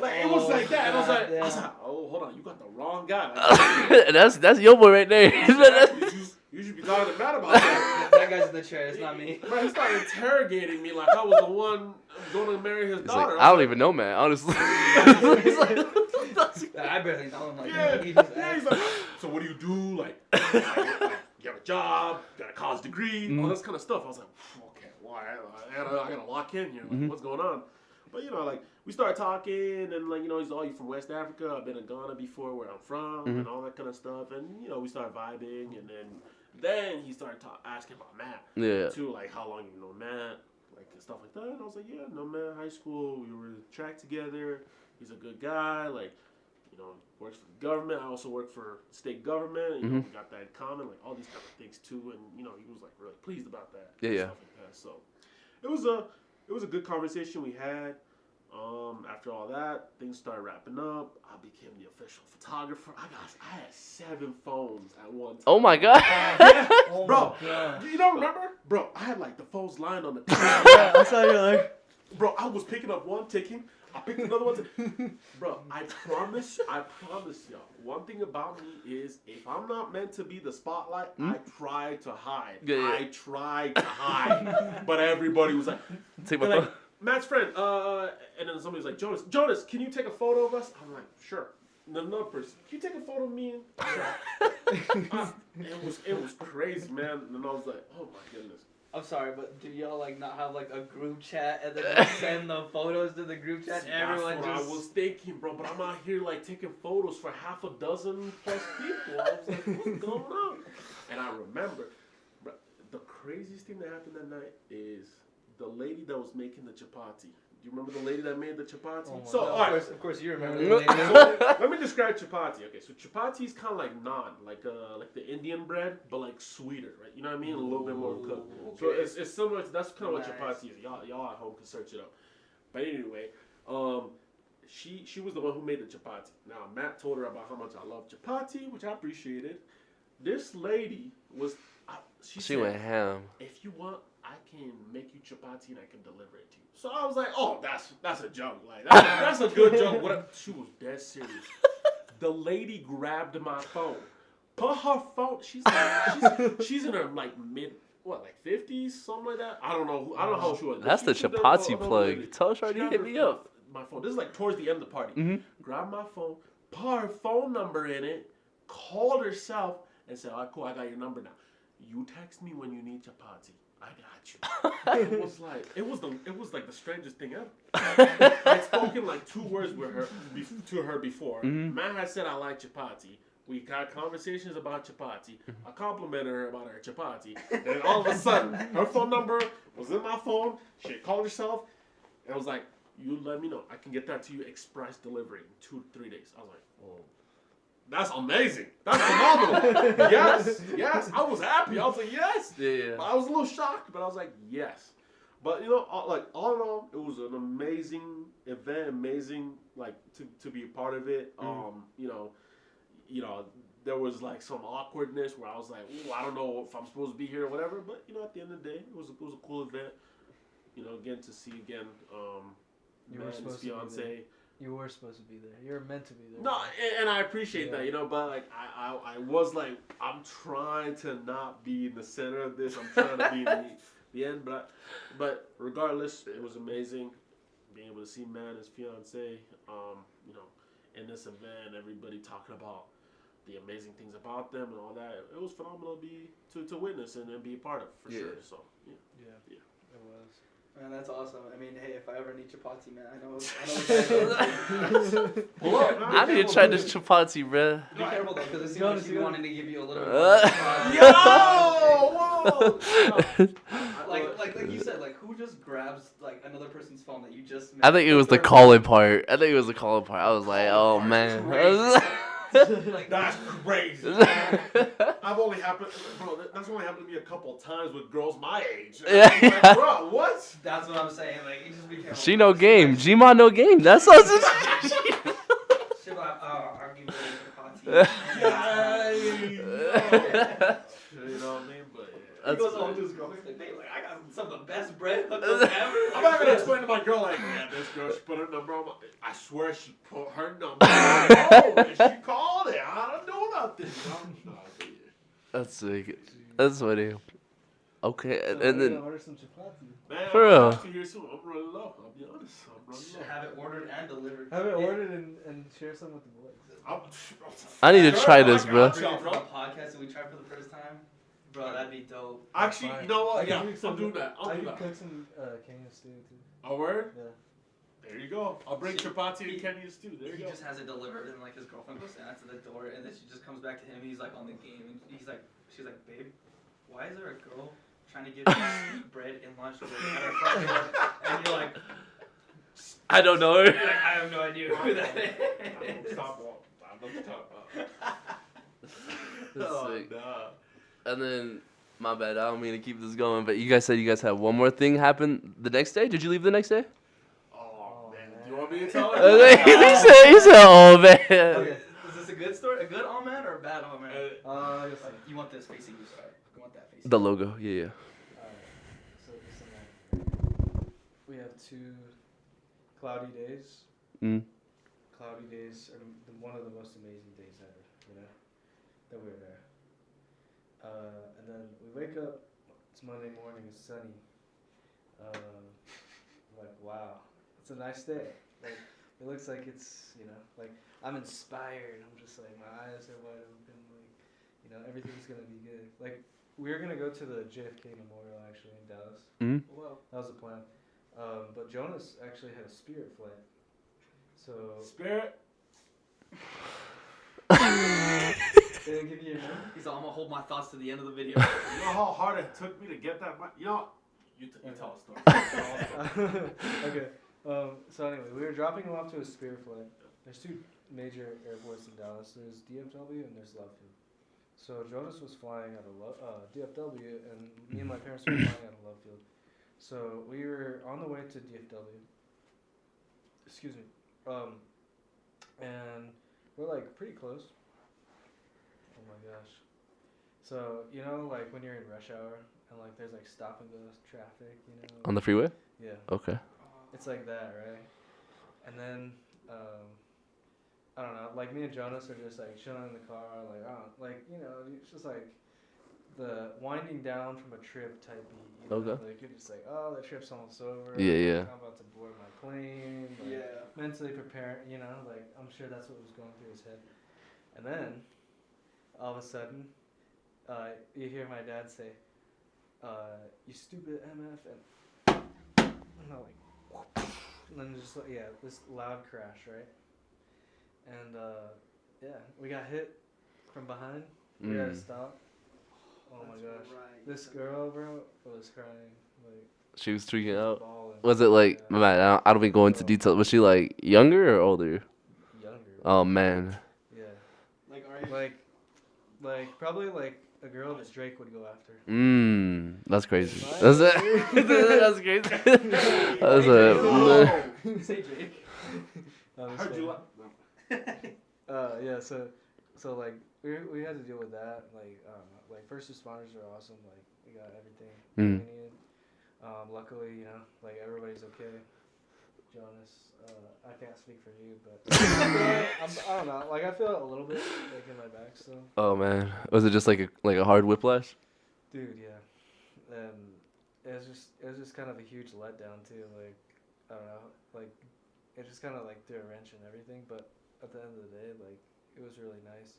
like it was like that." And I was like, "Oh, hold on, you got the wrong guy." Like, that's your boy right there. You should be talking to Matt about that. That guy's in the chair. It's not me. Bro, he started interrogating me like I was the one going to marry his He's daughter. like, I don't even know, man. Honestly. He's like, I barely know him. Like, yeah, he just yeah. He's asked. like, so what do you do? Like you have a job, got a college degree, all this kind of stuff. I was like, okay, well, I gotta lock in here. Like, what's going on? But like we started talking, and like he's all, you from West Africa? I've been in Ghana before, where I'm from, and all that kind of stuff. And we started vibing, and then he started asking about Matt. Yeah. Too, like how long you know Matt, like and stuff like that. And I was like, yeah, no Matt, high school, we were track together. He's a good guy, like works for the government. I also work for state government. We got that in common, like all these kind of things too. And he was like really pleased about that. Yeah. Stuff like that. So it was a good conversation we had. After all that, things started wrapping up. I became the official photographer. I had 7 phones at one time. Oh my god. Yeah, Oh bro. my God. You don't remember? Bro, I had like the phones lying on the table. Yeah, I saw you like. Bro, I was picking up one, taking. I picked another one. Bro, I promise y'all. One thing about me is if I'm not meant to be the spotlight, I try to hide. Yeah. I try to hide. But everybody was like, Take my they're like, phone. Matt's friend, and then somebody's like, Jonas, can you take a photo of us? I'm like, sure. And then another person, can you take a photo of me? Sure. It was crazy, man. And then I was like, oh my goodness. I'm sorry, but do y'all like not have like a group chat and then just send the photos to the group chat? See, Everyone that's what just. I was thinking, bro. But I'm out here like taking photos for half a dozen plus people. I was like, what's going on? And I remember, bro, the craziest thing that happened that night is the lady that was making the chapati. Do you remember the lady that made the chapati? Oh my So, God. all right. Of course, you remember. No. The lady. So, let me describe chapati. Okay, so chapati is kind of like naan, like the Indian bread, but like sweeter, right? You know what I mean? A little bit more cooked. So Okay. it's similar to, that's kind of what Nice. chapati is. Y'all at home can search it up. But anyway, she was the one who made the chapati. Now Matt told her about how much I love chapati, which I appreciated. This lady was she She said, went ham. if you want, I can make you chapati and I can deliver it to you. So I was like, oh, that's a joke. Like that's a good joke. Whatever. She was dead serious. The lady grabbed my phone, put her phone. She's in her like mid 50s, something like that. I don't know. I don't know how she was. That's the She was chapati an older plug. lady. Tell She Shorty grabbed hit her- me up. My phone. This is like towards the end of the party. Mm-hmm. Grabbed my phone, put her phone number in it, called herself, and said, "All right, cool. I got your number now. You text me when you need chapati. I got you." It was like the strangest thing ever. I'd spoken like 2 words with her to her before. Matt had said I like chapati. We had conversations about chapati. I complimented her about her chapati. And all of a sudden, her phone number was in my phone. She had called herself. And I was like, you let me know. I can get that to you express delivery in 2 to 3 days. I was like, oh, that's amazing. That's phenomenal. Yes. I was happy. I was like, yes. Yeah. I was a little shocked, but I was like, yes. But all in all, it was an amazing event. Amazing, like to be a part of it. there was like some awkwardness where I was like, ooh, I don't know if I'm supposed to be here or whatever. But you know, at the end of the day, it was a cool event. You know, getting to see again, You man, were his supposed to be there. fiance. You were supposed to be there. You were meant to be there. No, and I appreciate Yeah. that, you know, but like I was like, I'm trying to not be in the center of this. I'm trying to be in the end, but regardless, it was amazing being able to see man, his fiance, you know, in this event, everybody talking about the amazing things about them and all that. It was phenomenal to witness and be a part of for Yeah. sure. So yeah. Yeah. It was. Man, that's awesome. I mean, hey, if I ever need chapati, man, I know what I know. Pull up, man. I need to try this chapati, bruh. Be careful though, because it seems Go on, like she's go on. wanting to give you a little bit Yo! Whoa! like you said, like who just grabs like another person's phone that you just I think it was the calling part. I was like, oh man. like That's crazy. I've only happened, bro. That's only happened to me a couple times with girls my age. Yeah. Like, bro, what? that's what I'm saying. Like you just be careful. She no game. Gma no game. That's all. She'll be like, oh, I'll give you a chapati. Yeah, you know what I mean? But yeah. He goes home to his girlfriend like, babe, like I got some of the best bread hookups ever. I'm not gonna explain to my girl like, yeah, this girl, she put her number on my. I swear she put her number on my phone and she called it. I don't know nothing. No, but yeah. That's sick. That's funny. Okay, So and we're then gonna order some chapati. Man, For I'm real. talking to you soon. I'm running low. I'll be honest. I'm running low. Have it ordered and delivered. Have it Yeah. ordered and share some with the boys. I need to try I this, got bro. you, Bring it for bro. the podcast and we try for the first time. Bro, that'd be dope. Actually, you know I what? can Yeah, cook some- I'll do that. I'll I do can that. cook some Kenyan stew too. A word? Yeah. There you go. I'll bring See, chapati he- and Kenya's too. There you He go. just has it delivered and like his girlfriend goes to answer the door and then she just comes back to him. He's like on the game and she's like, babe, why is there a girl trying to give me sweet bread in lunch at our front door? And you're like, I don't know. I have no idea who that is. Stop. I'm not talking That's about. sick. Nah. And then, my bad, I don't mean to keep this going, but you guys said you guys had one more thing happen the next day. Did you leave the next day? Oh, man. Do you want me to tell he it? said, oh man. Okay. Is this a good story? A good all man or a bad all man? I guess Like, you want this facing you, sorry. You want that facing The logo, yeah. Alright. So listen, we have 2 cloudy days. Mm. Cloudy days are one of the most amazing days ever, you know, that we were there. And then we wake up, it's Monday morning, it's sunny. Like, wow, it's a nice day. Like, it looks like it's, you know, like, I'm inspired. I'm just like, my eyes are wide open, like, you know, everything's gonna be good. Like, we were gonna go to the JFK Memorial, actually, in Dallas. Mm. Whoa. That was the plan. But Jonas actually had a Spirit flight. So, Spirit. they didn't give you your number? He's like, I'm gonna hold my thoughts to the end of the video. You know how hard it took me to get that mic? You know, you tell a story. Okay. So anyway, we were dropping him off to a Spirit flight. There's 2 major airports in Dallas. There's DFW and there's Love Field. So Jonas was flying out of DFW, and me and my parents were flying out of Love Field. So we were on the way to DFW. Excuse me. And we're like pretty close. Oh my gosh. So you know, like when you're in rush hour and like there's like stop and go traffic, you know. On the freeway? Yeah. Okay. It's like that, right? And then, I don't know, like me and Jonas are just like chilling in the car, like, you know, it's just like the winding down from a trip type beat. You know? Okay. Like you're just like, oh, the trip's almost over. Yeah, yeah. I'm about to board my plane. Like, Yeah. mentally prepared, you know, like I'm sure that's what was going through his head. And then, all of a sudden, you hear my dad say, you stupid MF, and I'm like, and then just like, yeah, this loud crash, right? And yeah, we got hit from behind. We had to stop. Oh my gosh, this girl, bro, was crying. Like She was tweaking out. bawling. Was it like, Yeah, man, I don't be going into detail. Was she like younger or older? younger? Oh man. Yeah, Like, are you? like probably like a girl that Drake would go after. That's crazy. Right? That's it. That's crazy. That's a. Say Jake. I'm I just heard you kidding. like. Yeah, so like we had to deal with that. Like like first responders are awesome. Like we got everything Mm. we needed. Luckily, you know, like everybody's okay. Jonas, I can't speak for you, but I don't know. Like I feel it a little bit like in my back still. Oh man, was it just like a hard whiplash? Dude, yeah. And it was just kind of a huge letdown too. Like I don't know, like it just kind of like threw a wrench in everything. But at the end of the day, like it was really nice.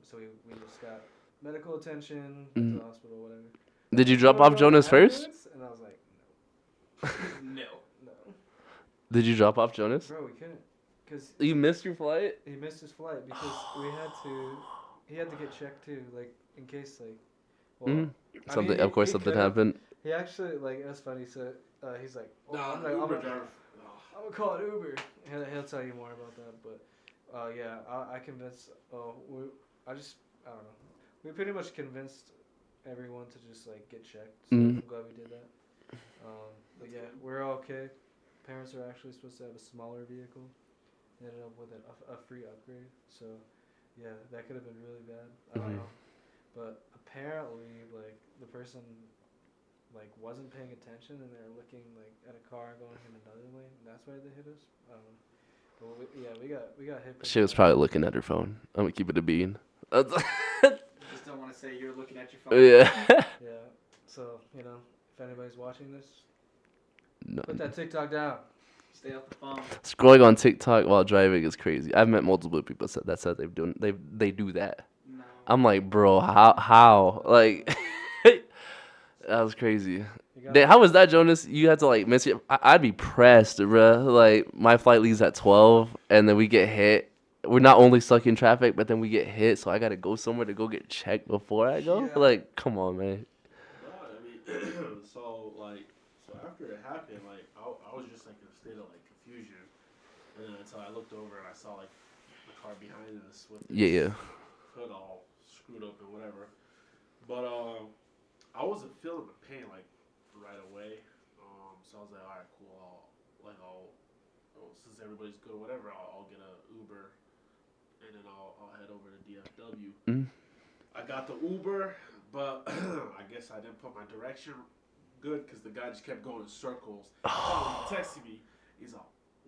So we just got medical attention, went to the hospital, whatever. Did you Like, drop wanna off go in the Jonas first? ambulance? And I was like, No. no, Did you drop off Jonas? bro, we couldn't, cause You missed your flight. he missed his flight because he had to get checked too, like in case like, well, Mhm. I Something, mean, of course, he something could've- happened. He actually like it was funny. So he's like, oh, Nah, I'm like, Uber I'm driver. gonna call it Uber. He'll tell you more about that. But yeah, I convinced. I don't know. We pretty much convinced everyone to just like get checked. So Mhm. I'm glad we did that. But yeah, we're all okay. Parents are actually supposed to have a smaller vehicle. They ended up with a free upgrade. So yeah, that could have been really bad. I don't Mhm. know. But apparently, like the person like wasn't paying attention and they're looking like at a car going in another lane. And that's why they hit us. I don't know. But we got hit. pretty She was bad. probably looking at her phone. I'm gonna keep it a bean. You just don't want to say you're looking at your phone. Yeah. Yeah. So you know, if anybody's watching this, No. put that TikTok down. Stay off the phone. Scrolling on TikTok while driving is crazy. I've met multiple people that said they do that. No. I'm like, bro, how? Like, that was crazy. You got How was that, Jonas? You had to like miss it. I'd be pressed, bruh. Like my flight leaves at 12, and then we get hit. We're not only stuck in traffic, but then we get hit. So I gotta go somewhere to go get checked before I go. Yeah. Like, come on, man. No, I mean, so after it happened, like I was just like in a state of like confusion, and then until I looked over and I saw like the car behind us with this Yeah. hood all screwed up and whatever. But I wasn't feeling the pain like right away. So I was like, all right, cool. Since everybody's good, or whatever, I'll get a Uber, and then I'll head over to DFW. Mm. I got the Uber, but I guess I didn't put my direction good because the guy just kept going in circles. He texted me. He's like,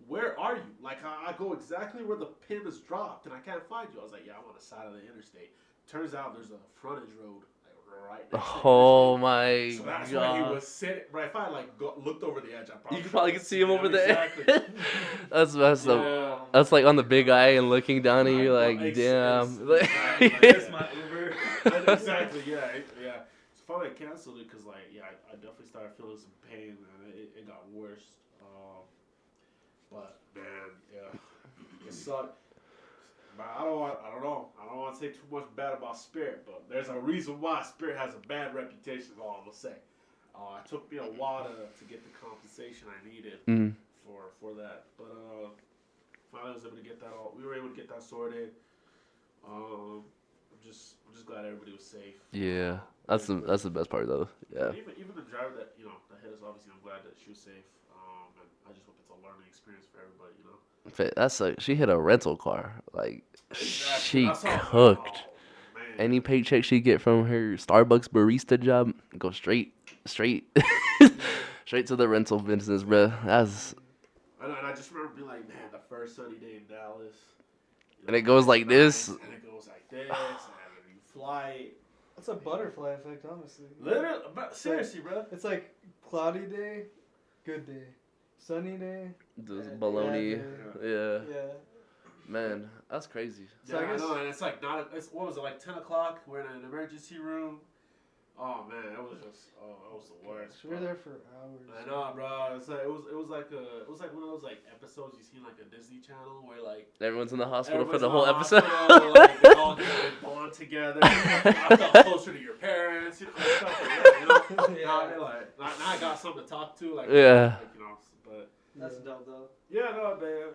"Where are you?" Like I go exactly where the pin is dropped, and I can't find you. I was like, "Yeah, I'm on the side of the interstate." Turns out there's a frontage road like, right next to the Oh interstate. my So that's where he god. was sitting. Right, if I like looked over the edge, I probably You probably could see him over there. Exactly. That's messed up. Yeah. That's like on the big eye and looking down at you, like, damn. Exactly. Here's my Uber. Exactly. Yeah. It's funny I canceled it because I definitely started feeling some pain and it got worse. But man, yeah, it sucked. But I don't want to say too much bad about Spirit, but there's a reason why Spirit has a bad reputation. Is all I'm gonna say. It took me a while to get the compensation I needed Mm. for that, but finally I was able to get that all. We were able to get that sorted. I'm just glad everybody was safe. Yeah, that's the best part though. Yeah. Even the driver that hit us, obviously I'm glad that she was safe. And I just hope it's a learning experience for everybody. That's like she hit a rental car. Like Exactly. she That's all I was like, cooked. oh, man. Any paycheck she get from her Starbucks barista job go straight straight to the rental business, bruh. That's And I just remember being like, man, the first sunny day in Dallas. And it goes like this. And it goes like this. And then you fly. It's a butterfly effect, honestly. Literally, but seriously, bro. It's like cloudy day, good day, sunny day. this Yeah, baloney. Yeah. Yeah. Man, that's crazy. So I Yeah, I guess- know, and it's like what was it, like 10 o'clock? We're in an emergency room. Oh man, it was the worst. We were bro. there for hours. I know, bro. It's like it was like one of those like episodes you see in like a Disney Channel where like Everyone's in the hospital for everyone's the in whole the episode. hospital, like, they all get a bond together. I felt closer to your parents, stuff like that. Yeah. Now I got something to talk to, like Yeah. but That's dope though. yeah, no, man,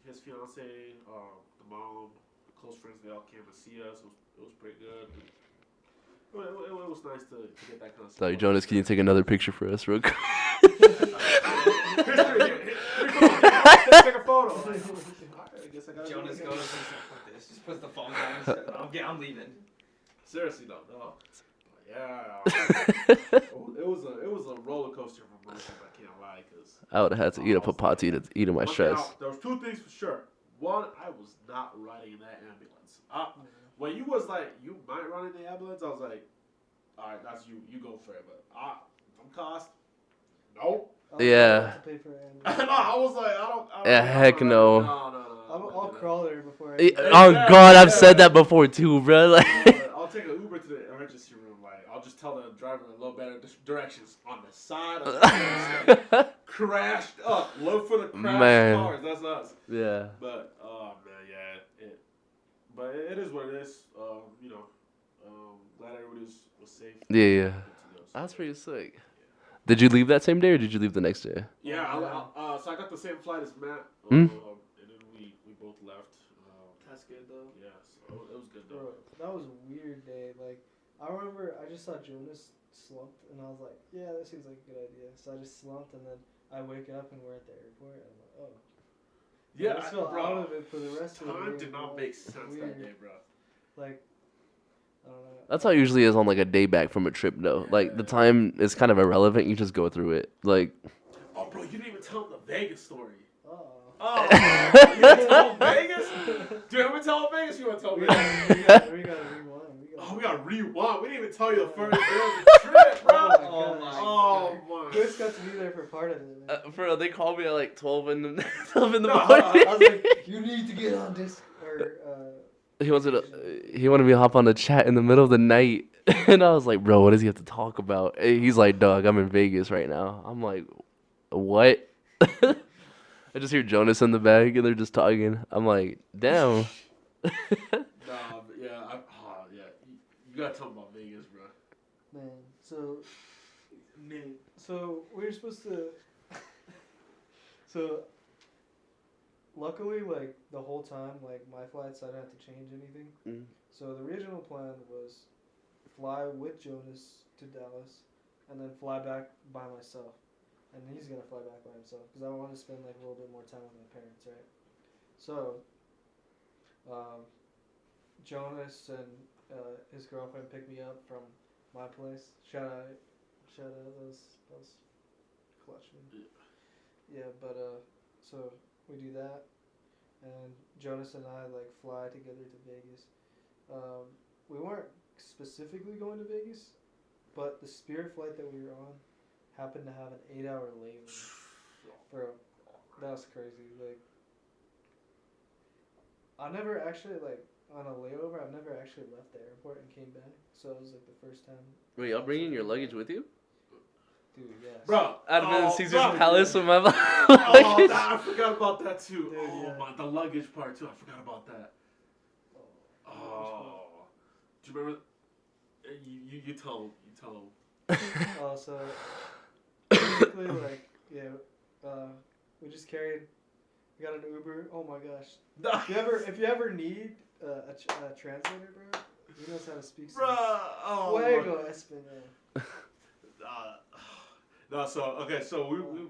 his fiance, the mom, the close friends, they all came to see us. It was pretty good. It was nice to get that kind of stuff. Sorry, Jonas, can you take another picture for us real quick? Take a photo. Like, I guess I gotta Jonas do it goes again. and says, fuck this. Just puts the phone down and says, I'm leaving. Seriously though, no. Yeah. It was a roller coaster of emotions. I can't lie, cause I would have had to eat up a party to eat in my one thing stress. there was two things for sure. One, I was not riding in that ambulance. When you was like, you might run in the ambulance, I was like, all right, that's you. You go for it. But from cost, nope. Yeah. To pay for it. No, I was like, I don't. Yeah, heck no. No. I'll crawl there before I. Oh God, I've said that before too, bro. Like, I'll take an Uber to the emergency room. Like, I'll just tell the driver a little better directions on the side of the crashed up. Look for the crashed Man. cars. That's us. yeah. But oh man, yeah. But it is what it is. Glad everybody was safe. Yeah. Good to go. So, That's pretty sick. Did you leave that same day or did you leave the next day? yeah. So I got the same flight as Matt. Hmm? And then we both left. That's good though. Yeah. So it was good Bro, though. that was a weird day. Like, I remember I just saw Jonas slumped, and I was like, yeah, that seems like a good idea. So I just slumped, and then I wake up, and we're at the airport, and I'm like, oh. Yeah, I just felt bro. out of it for the rest of the day. Time did not bro. make sense Weird. that day, bro. Like, I don't know. That's how it usually is on like a day back from a trip though. Like the time is kind of irrelevant. You just go through it. Like, Oh, bro, you didn't even tell him the Vegas story. Oh. Oh, you didn't tell him Vegas? Do you want to tell him Vegas? You want to tell We me? gotta rewind. Oh, we got rewind. We didn't even tell you the first day of the trip, bro. Oh my Oh my. Chris got to be there for part of it, man. for real, they called me at like 12 in the 12 in the No, morning. I was like, you need to get on this, or, He wanted me to hop on the chat in the middle of the night, and I was like, bro, what does he have to talk about? And he's like, dog, I'm in Vegas right now. I'm like, what? I just hear Jonas in the bag, and they're just talking. I'm like, damn. Nah, but yeah, you gotta tell him about Vegas, bro. man, so we were supposed to, so, luckily, like, the whole time, like, my flights, I didn't have to change anything. Mm. So the original plan was fly with Jonas to Dallas, and then fly back by myself. And he's gonna fly back by himself, because I want to spend, like, a little bit more time with my parents, right? So, Jonas and his girlfriend picked me up from my place. Shout out, that was clutch, man. Yeah, but so we do that, and Jonas and I like fly together to Vegas. We weren't specifically going to Vegas, but the Spirit flight that we were on happened to have an 8-hour layover. Bro, that was crazy. Like, I never actually like on a layover. I've never actually left the airport and came back, so it was like the first time. Wait, y'all bringing your luggage with you? Dude, yes. Bro, I'd have been in Caesar's bro. Palace with my Oh, luggage. I forgot about that too. Dude, Oh yeah. my, the luggage part too. I forgot about that. Oh. Oh, do you remember? You tell him. Oh, so basically, like, yeah, we just carried. We got an Uber. Oh my gosh! If you ever need a translator, bro, he knows how to speak. Bro, oh my. Fuego Espanol. No, so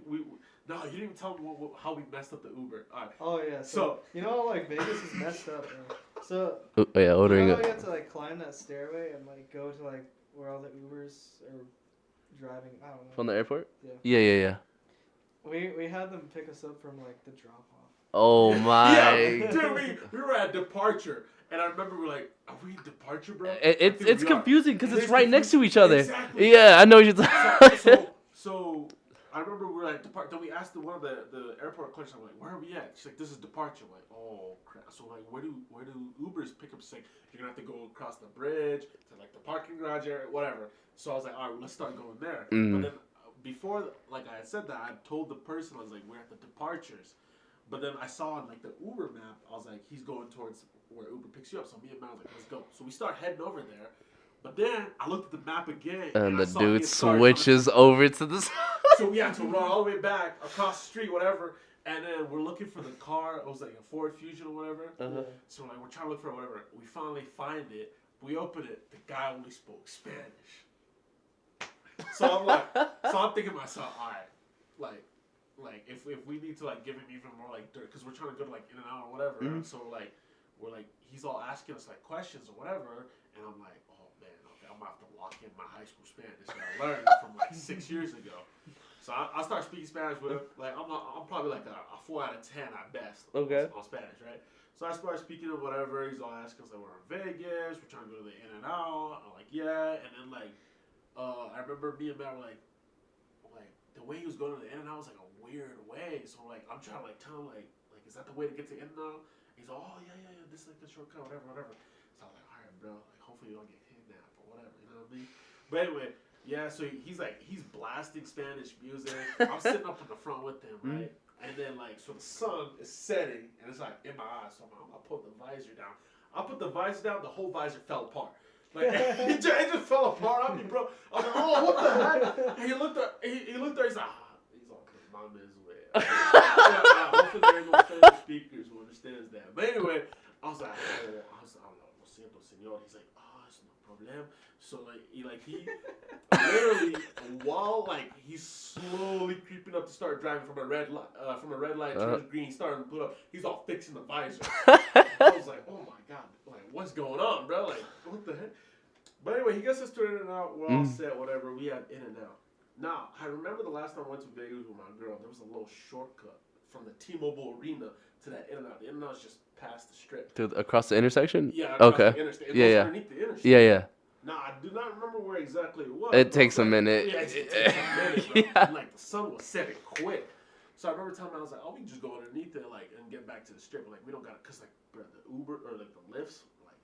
we no, you didn't even tell me how we messed up the Uber. All right. Oh yeah. So you know, like Vegas is messed up, man. So Oh, yeah, ordering you know it. how you have to like climb that stairway and like go to like where all the Ubers are driving. I don't know. From the airport? Yeah. Yeah. We had them pick us up from like the drop off. Oh my. Yeah, dude, we were at departure, and I remember we were like, "Are we in departure, bro?" It's confusing because It it's is right next to each other. Exactly. Yeah, I know what you're talking. So I remember we were at depart. Then we asked one of the airport questions. I'm like, "Where are we at?" She's like, "This is departure." I'm like, "Oh crap!" So like, where do Ubers pick up? She's like, "You're gonna have to go across the bridge to like the parking garage area, whatever." So I was like, "All right, let's start going there." Mm. But then before, like I had said that, I told the person I was like, "We're at the departures." But then I saw on like the Uber map, I was like, "He's going towards where Uber picks you up." So me and Matt was like, "Let's go." So we start heading over there. But then I looked at the map again, And I the saw dude he started coming- switches over to the side. So we had to run all the way back across the street, whatever. And then we're looking for the car. It was like a Ford Fusion or whatever. Uh-huh. So like we're trying to look for it, whatever. We finally find it. We open it. The guy only spoke Spanish. So I'm like, I'm thinking to myself, all right, like like if we need to like give him even more like dirt because we're trying to go to like In-N-Out or whatever. Mhm. So like we're like he's all asking us like questions or whatever, and I'm like, oh man, okay, I'm gonna have to lock in my high school Spanish that I learned from like 6 years ago. So I start speaking Spanish with him. Like I'm probably like a 4 out of 10 at best. Okay. On Spanish, right? So I start speaking of whatever. He's all asking us like we're in Vegas. We're trying to go to the In-N-Out. I'm like yeah, and then like I remember me and Matt were like the way he was going to the In-N-Out was like a weird way. So like I'm trying to like tell him like is that the way to get to In-N-Out? He's like, oh yeah, this is like the shortcut, whatever. So I'm like, all right, bro. Like hopefully you don't get kidnapped or whatever. You know what I mean? But anyway. Yeah, so he's blasting Spanish music. I'm sitting up in the front with him, right? And then so the sun is setting, and it's like in my eyes. So I'm gonna put the visor down. I put the visor down. The whole visor fell apart. Like it just fell apart on me, bro. I was like, oh, what the heck? And he looked at, he's like, he's all put mom his way. Hopefully there ain't no Spanish speakers who understands that. But anyway, I was like, lo siento, señor. He's like, it's no problem. So he literally while he's slowly creeping up to start driving from a red light turns green, he's starting to put up. He's all fixing the visor. I was like, oh my god, what's going on, bro? Like what the heck? But anyway, he gets us to In-N-Out. We're all set, whatever. We have In-N-Out. Now I remember the last time I went to Vegas with my girl. There was a little shortcut from the T-Mobile Arena to that In-N-Out. The In-N-Out's just past the strip. Across the intersection? Yeah. Across Okay. The interstate. It Yeah, goes yeah. underneath the interstate. Yeah. Now, I do not remember where exactly it was. It takes a minute. Yeah, it takes a minute, bro. Yeah. And, the sun was setting quick. So I remember telling him, I was like, we can just go underneath it, and get back to the strip. We're we don't got to, because, bro, the Uber, or, the Lyfts,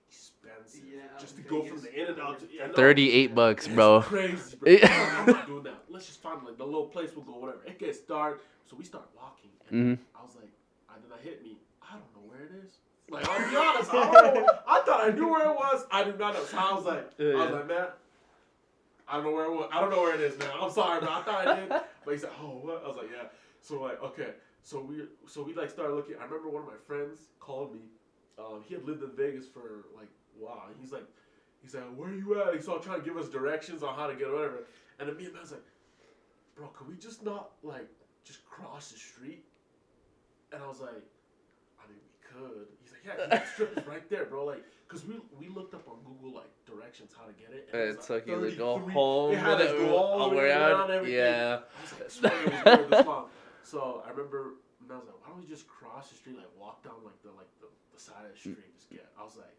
expensive. Yeah, just to go from the In-N-Out to... Yeah, no, $38, bro. It's crazy, bro. I'm not doing that. Let's just find, the little place we'll go, whatever. It gets dark, so we start walking. And I was like, then that hit me. I don't know where it is. I'll be honest, I don't know. I thought I knew where it was. I do not know. So I was like, man, I don't know where it was. I don't know where it is, man. I'm sorry, man. I thought I did. But he said, oh, what? I was like, yeah. So okay. So we started looking. I remember one of my friends called me. He had lived in Vegas for a while. He's like, where are you at? He's all trying to give us directions on how to get whatever. And then me and Matt was like, bro, could we just not just cross the street? And I was like, I mean, we could. He's like, yeah, the strip is right there, bro. Cause we looked up on Google directions how to get it. And It took you to 33. go home. It had us go all the way around everything. Yeah. I was like, I swear it was weird this long. So I remember, and I was like, why don't we just cross the street, walk down the side of the street, just get. I was like,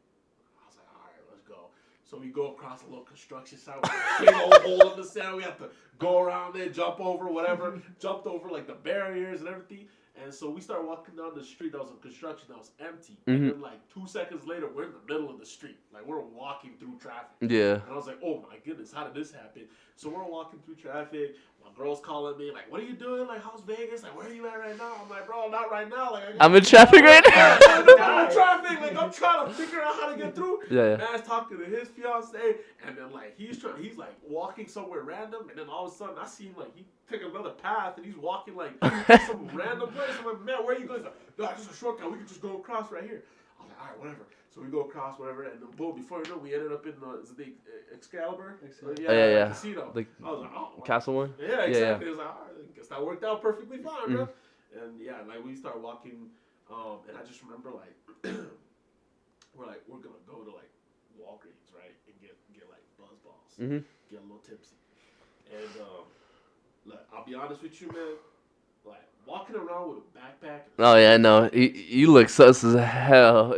all right, let's go. So we go across a little construction site with a big old hole in the sand. We have to go around there, jump over whatever, jumped over the barriers and everything. And so we started walking down the street that was in construction that was empty. And then 2 seconds later, we're in the middle of the street. We're walking through traffic. Yeah. And I was like, oh my goodness, how did this happen? So we're walking through traffic. My girl's calling me, what are you doing? How's Vegas? Where are you at right now? I'm like, bro, not right now. I'm in traffic right now. I'm in traffic. I'm trying to figure out how to get through. Yeah. Man's talking to his fiance, and then he's walking somewhere random, and then all of a sudden I see him he took another path, and he's walking some random place. I'm like, man, where are you going? He's like, no, this is a shortcut. We can just go across right here. I'm like, all right, whatever. So we go across, whatever, and then boom, before you know, we ended up in the Excalibur. Yeah. Casino. The I was like, oh, wow. Castle one? Yeah, exactly. It was like, all right, I guess that worked out perfectly fine, bro. And yeah, we started walking, and I just remember we're gonna go to Walgreens, right, and get buzz balls, get a little tipsy, and I'll be honest with you, man. Walking around with a backpack. Oh yeah, no, you look sus as hell.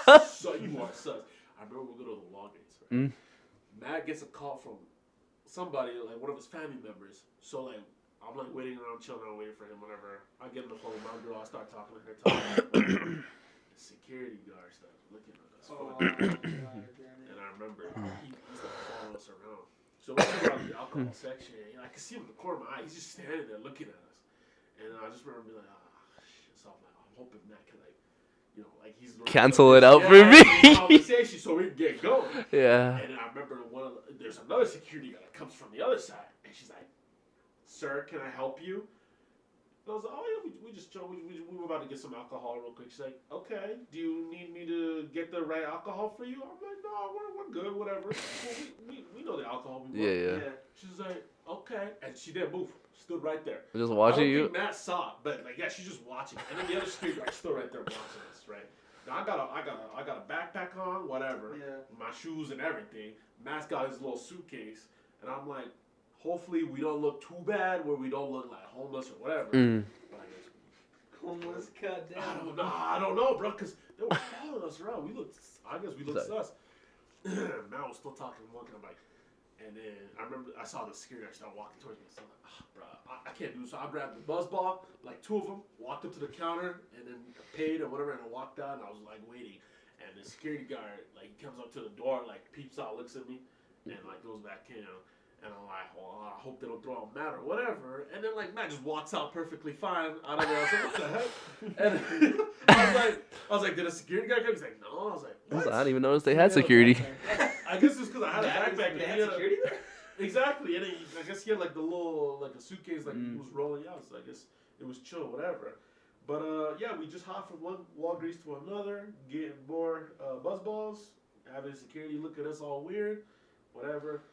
So you are sus. I remember we go to the Walgreens, right? Matt gets a call from somebody, one of his family members. So I'm waiting around, chilling around, waiting for him, whatever. I get on the phone with my girl, I start talking to her, the security guard starts looking at us. And I remember he started following us around. So we're around the alcohol section, and I can see him in the corner of my eye. He's just standing there looking at us. And I just remember being shit. So I'm hoping Matt can he's cancel it out for me. Conversation so we can get going. Yeah. And I remember there's another security guard that comes from the other side, and she's like, "Sir, can I help you?" And I was like, "Oh yeah, we just chill. We were about to get some alcohol real quick." She's like, "Okay, do you need me to get the right alcohol for you?" I'm like, "No, we're good, whatever. Well, we know the alcohol we want." Yeah. She's like, "Okay." okay. And she didn't move. Stood right there. Just I watching don't you. think Matt saw it, but like, yeah, she's just watching. And then the other security guard stood right there watching us, right? Now I got a backpack on, whatever, my shoes and everything. Matt's got his little suitcase, and I'm like, hopefully we don't look too bad where we don't look like homeless or whatever. Mm. But I guess Homeless cut down. I don't know, bro, because they were following us around. I guess we looked sus. Matt was still talking and walking. I'm like, and then I remember I saw the security guard start walking towards me. So I'm like, bro, I can't do this. So I grabbed the buzz ball, like 2 of them, walked up to the counter, and then paid or whatever, and I walked out, and I was like waiting. And the security guard, like, comes up to the door, like, peeps out, looks at me, and like goes back in. And I'm like, well, I hope they don't throw out Matt or whatever. And then like Matt just walks out perfectly fine out of there. I was like, what the heck? And I was like, did a security guy come? He's like, no. I was like, what? I didn't even notice they had security. I guess it's because I had a backpack. They And had he had security there? exactly. And then I guess he had like the little, like a suitcase, like he was rolling out. So I guess it was chill, whatever. But yeah, we just hopped from one Walgreens to another, getting more buzz balls, having security look at us all weird, whatever.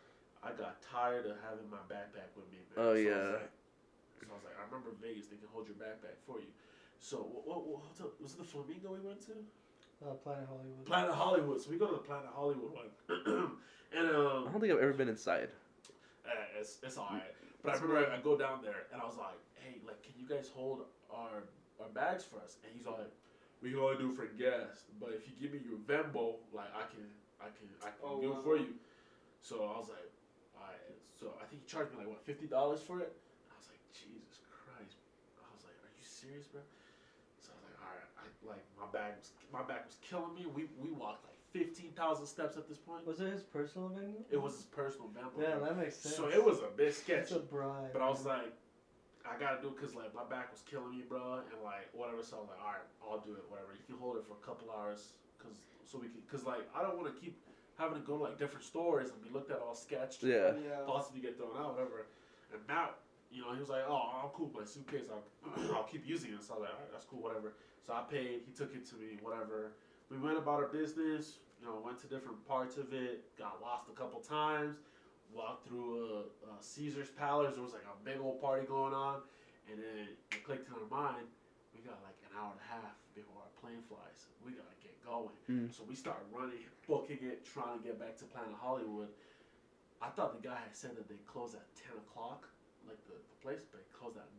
I got tired of having my backpack with me, man. Oh, so yeah. I was like, I remember Vegas, they can hold your backpack for you. So, what's up? Was it the Flamingo we went to? Planet Hollywood. Planet Hollywood. So we go to the Planet Hollywood one. And I don't think I've ever been inside. it's all right. But I remember I go down there and I was like, hey, like, can you guys hold our bags for us? And he's all like, we can only do for gas, but if you give me your Venmo, like I can do it for you. So I was like, all right. So I think he charged me like what, $50 for it. And I was like, Jesus Christ. I was like, are you serious, bro? So I was like, all right. My back was killing me. We walked like 15,000 steps at this point. Was it his personal Venmo? It was his personal Venmo. Yeah, that makes sense. So it was a bit sketchy. It's a bribe. But I was like, I gotta do it because like my back was killing me, bro, and like whatever. So I was like, all right, I'll do it, whatever. You can hold it for a couple hours, cause like I don't want to keep having to go to like different stores and be looked at all sketched. Yeah. Possibly get thrown out, whatever. And Matt, you know, he was like, oh, I'm cool with my suitcase. I'll keep using it. So I was like, all right, that's cool, whatever. So I paid. He took it to me, whatever. We went about our business. You know, went to different parts of it. Got lost a couple times. Walked through Caesar's Palace. There was like a big old party going on, and then it clicked in our mind. We got like an hour and a half before our plane flies. We gotta get going. So we start running, booking it, trying to get back to Planet Hollywood. I thought the guy had said that they closed at 10 o'clock, like the place, but it closed at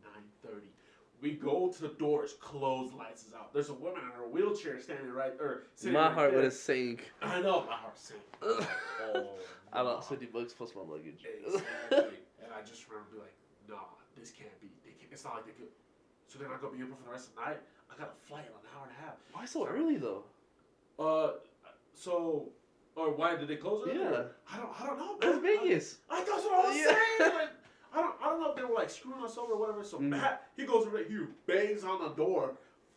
9:30. We go to the doors, closed, lights is out. There's a woman in her wheelchair standing right there. My heart would have sank. I know, my heart sank. Oh, I lost $50 plus my luggage. Exactly. And I just remember being like, nah, this can't be. It's not like they could. So they're not gonna be open for the rest of the night. I got a flight in an hour and a half. Why so early though? Or why did they close early? Yeah. I don't know. That's Vegas. That's what I was saying. Like, I don't know if they were like screwing us over or whatever. So Matt, he goes over there, he bangs on the door,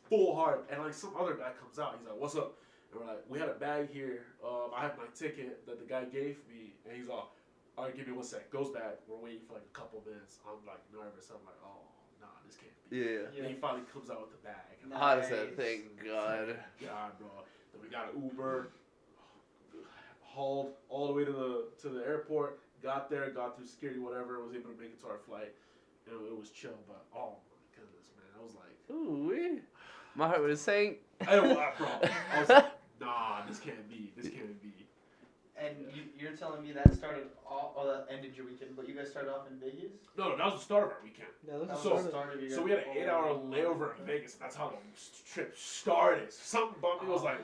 full hard, and like some other guy comes out. He's like, "What's up?" And we're like, "We had a bag here. I have my ticket that the guy gave me." And he's all right, give me 1 sec. Goes back. We're waiting for like a couple minutes. I'm like nervous. I'm like, oh, nah, this can't be. Yeah. And he finally comes out with the bag. And How does that? Thank God. God, bro. Then we got an Uber, hauled all the way to the airport. Got there, got through security, whatever. Was able to make it to our flight. And it was chill, but oh my goodness, man, I was like, Ooh, my heart would have sank. I was like, nah, this can't be. This can't be. And you're telling me that started that ended your weekend, but you guys started off in Vegas? No, that was the start of our weekend. Yeah, that was So- the start of So we had an 8-hour layover in Vegas. That's how the trip started. Something about me was like,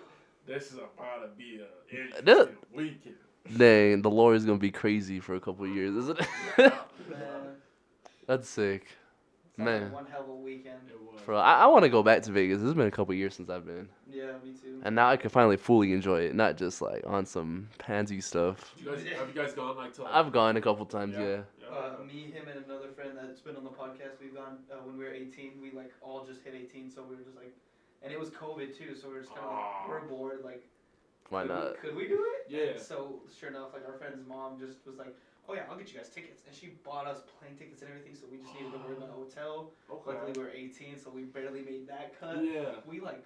this is about to be an interesting weekend. Dang, the Lord is gonna be crazy for a couple of years, isn't it? Man, That's sick. sounds Man. like one hell of a weekend. It was. Bro, I want to go back to Vegas. It's been a couple of years since I've been, Yeah, me too. and now I can finally fully enjoy it, not just like on some pansy stuff. Have you guys gone like to like? I've gone a couple times, yeah. Me, him, and another friend that's been on the podcast. We've gone when we were 18. We like all just hit 18, so we were just like, and it was COVID too, so we were just kind of like, we're bored. Like, Why not? Could we do it? Yeah. And so sure enough, like our friend's mom just was like, oh yeah, I'll get you guys tickets, and she bought us plane tickets and everything. So we just needed to worry about a hotel. Luckily we were 18, so we barely made that cut. Yeah. We like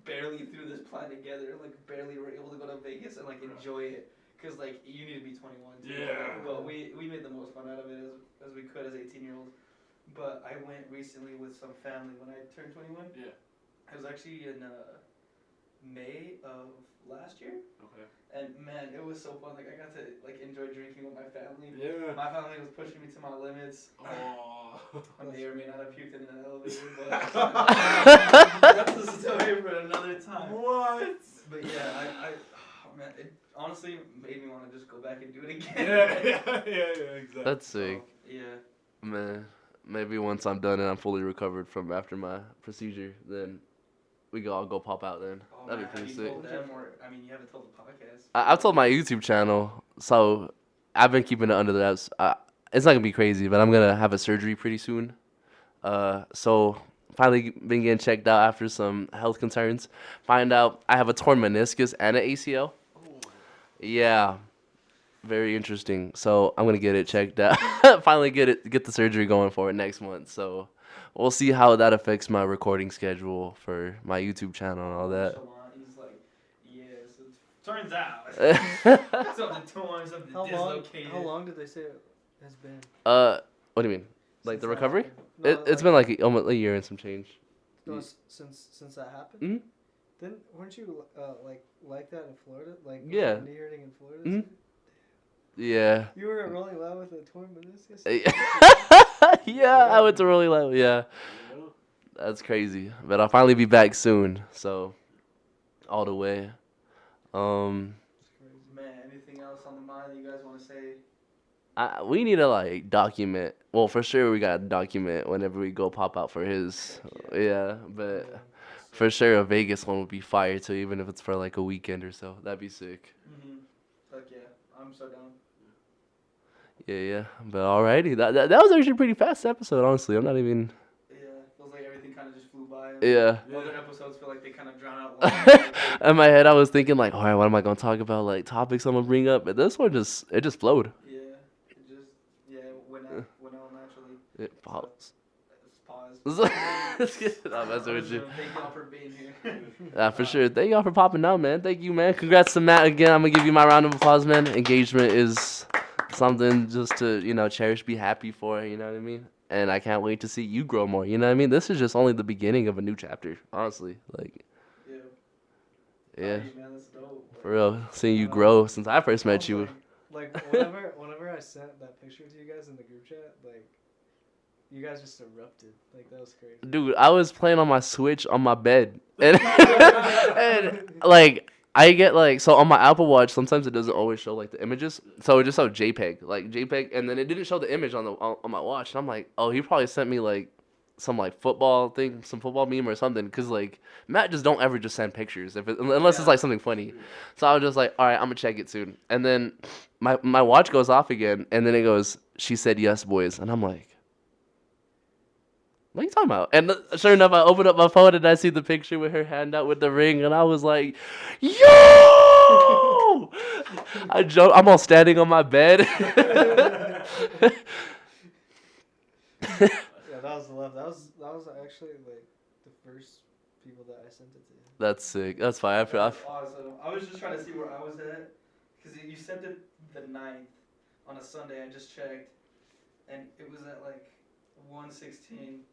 barely threw this plan together. Like barely were able to go to Vegas and like enjoy it. Cause like you need to be 21 too. Yeah. But we made the most fun out of it as we as 18-year-olds. But I went recently with some family when I turned 21. Yeah. It was actually in May of last year. Okay. And man, it was so fun. Like I got to like enjoy drinking with my family. Yeah. My family was pushing me to my limits. Oh. I may or may not have puked in an elevator, but that's a story for another time. What? But yeah, oh man, it honestly made me want to just go back and do it again. Yeah, exactly. That's sick. So, yeah. Man, maybe once I'm done and I'm fully recovered from after my procedure, then we could all go pop out then. Oh, That'd man, be pretty have you sick. told them, or I mean, you haven't told the podcast. I've told my YouTube channel, so I've been keeping it under the wraps. It's not gonna be crazy, but I'm gonna have a surgery pretty soon. So finally been getting checked out after some health concerns. Find out I have a torn meniscus and an ACL. Oh. Yeah, very interesting. So I'm gonna get it checked out. Finally get the surgery going for it next month. So we'll see how that affects my recording schedule for my YouTube channel and all that. He's like, yes, it turns out something torn, something dislocated. How long did they say it has been? What do you mean? Like Since the that recovery? happened? No, It's been like almost a year and some change. no, since that happened. Mhm. Then weren't you like that in Florida? Like Yeah. knee hurting in Florida. Mhm. Yeah. You were rolling loud with a torn meniscus. Yeah, I went to really low. Yeah, that's crazy. But I'll finally be back soon. So, all the way. Man, anything else on the mind that you guys want to say? We need to like document. Well, for sure we gotta document whenever we go pop out for his. Yeah, but for sure a Vegas one would be fire too, even if it's for like a weekend or so. That'd be sick. Fuck yeah, I'm so down. Yeah. But alrighty, that was actually a pretty fast episode. Honestly, I'm not even. Yeah, feels like everything kind of just flew by. Yeah. Other episodes feel like they kind of drown out. In my head, I was thinking like, all right, what am I gonna talk about? Like topics I'm gonna bring up. But this one just flowed. Yeah, it went out naturally. It pops. Pause. I'm messing with you. Thank y'all for being here. Yeah, for sure. Thank y'all for popping out, man. Thank you, man. Congrats to Matt again. I'm gonna give you my round of applause, man. Engagement is something just to cherish, be happy for. You know what I mean? And I can't wait to see you grow more. You know what I mean? This is just only the beginning of a new chapter, honestly. Like, yeah, Man, that's dope. for real. Seeing you grow since I first met you. Like whenever I sent that picture to you guys in the group chat, like you guys just erupted. Like that was crazy. Dude, I was playing on my Switch on my bed, and like I get like so on my Apple Watch. Sometimes it doesn't always show like the images, so it just showed JPEG, and then it didn't show the image on my watch. And I'm like, oh, he probably sent me like some like football thing, some football meme or something. Cause like Matt just don't ever just send pictures unless it's like something funny. So I was just like, all right, I'm gonna check it soon. And then my watch goes off again, and then it goes, she said yes, boys, and I'm like. What are you talking about? And sure enough, I opened up my phone and I see the picture with her hand out with the ring, and I was like, "Yo!" I jumped. I'm all standing on my bed. Yeah, that was the love. That was actually like the first people that I sent it to. That's sick. That's fine. That's awesome. I was just trying to see where I was at, because you sent it the 9th on a Sunday. I just checked, and it was at like 1:16.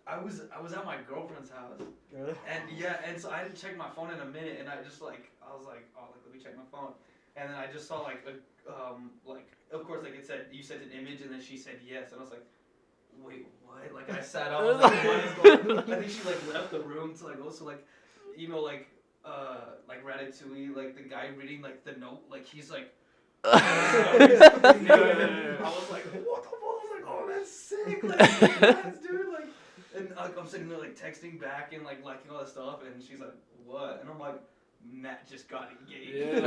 I was at my girlfriend's house. Really? And so I didn't check my phone in a minute, and I was like, let me check my phone, and then I just saw like of course like it said you sent an image, and then she said yes, and I was like, wait, what? Like I sat up, I was like, what is going on? I think she like left the room to like also like like Ratatouille, like the guy reading like the note, like he's like. I was like, what the fuck? I was like, oh, that's sick, like, yes, dude, like. And I'm sitting there like texting back and like liking all that stuff, and she's like, "What?" And I'm like, "Matt just got engaged." Yeah.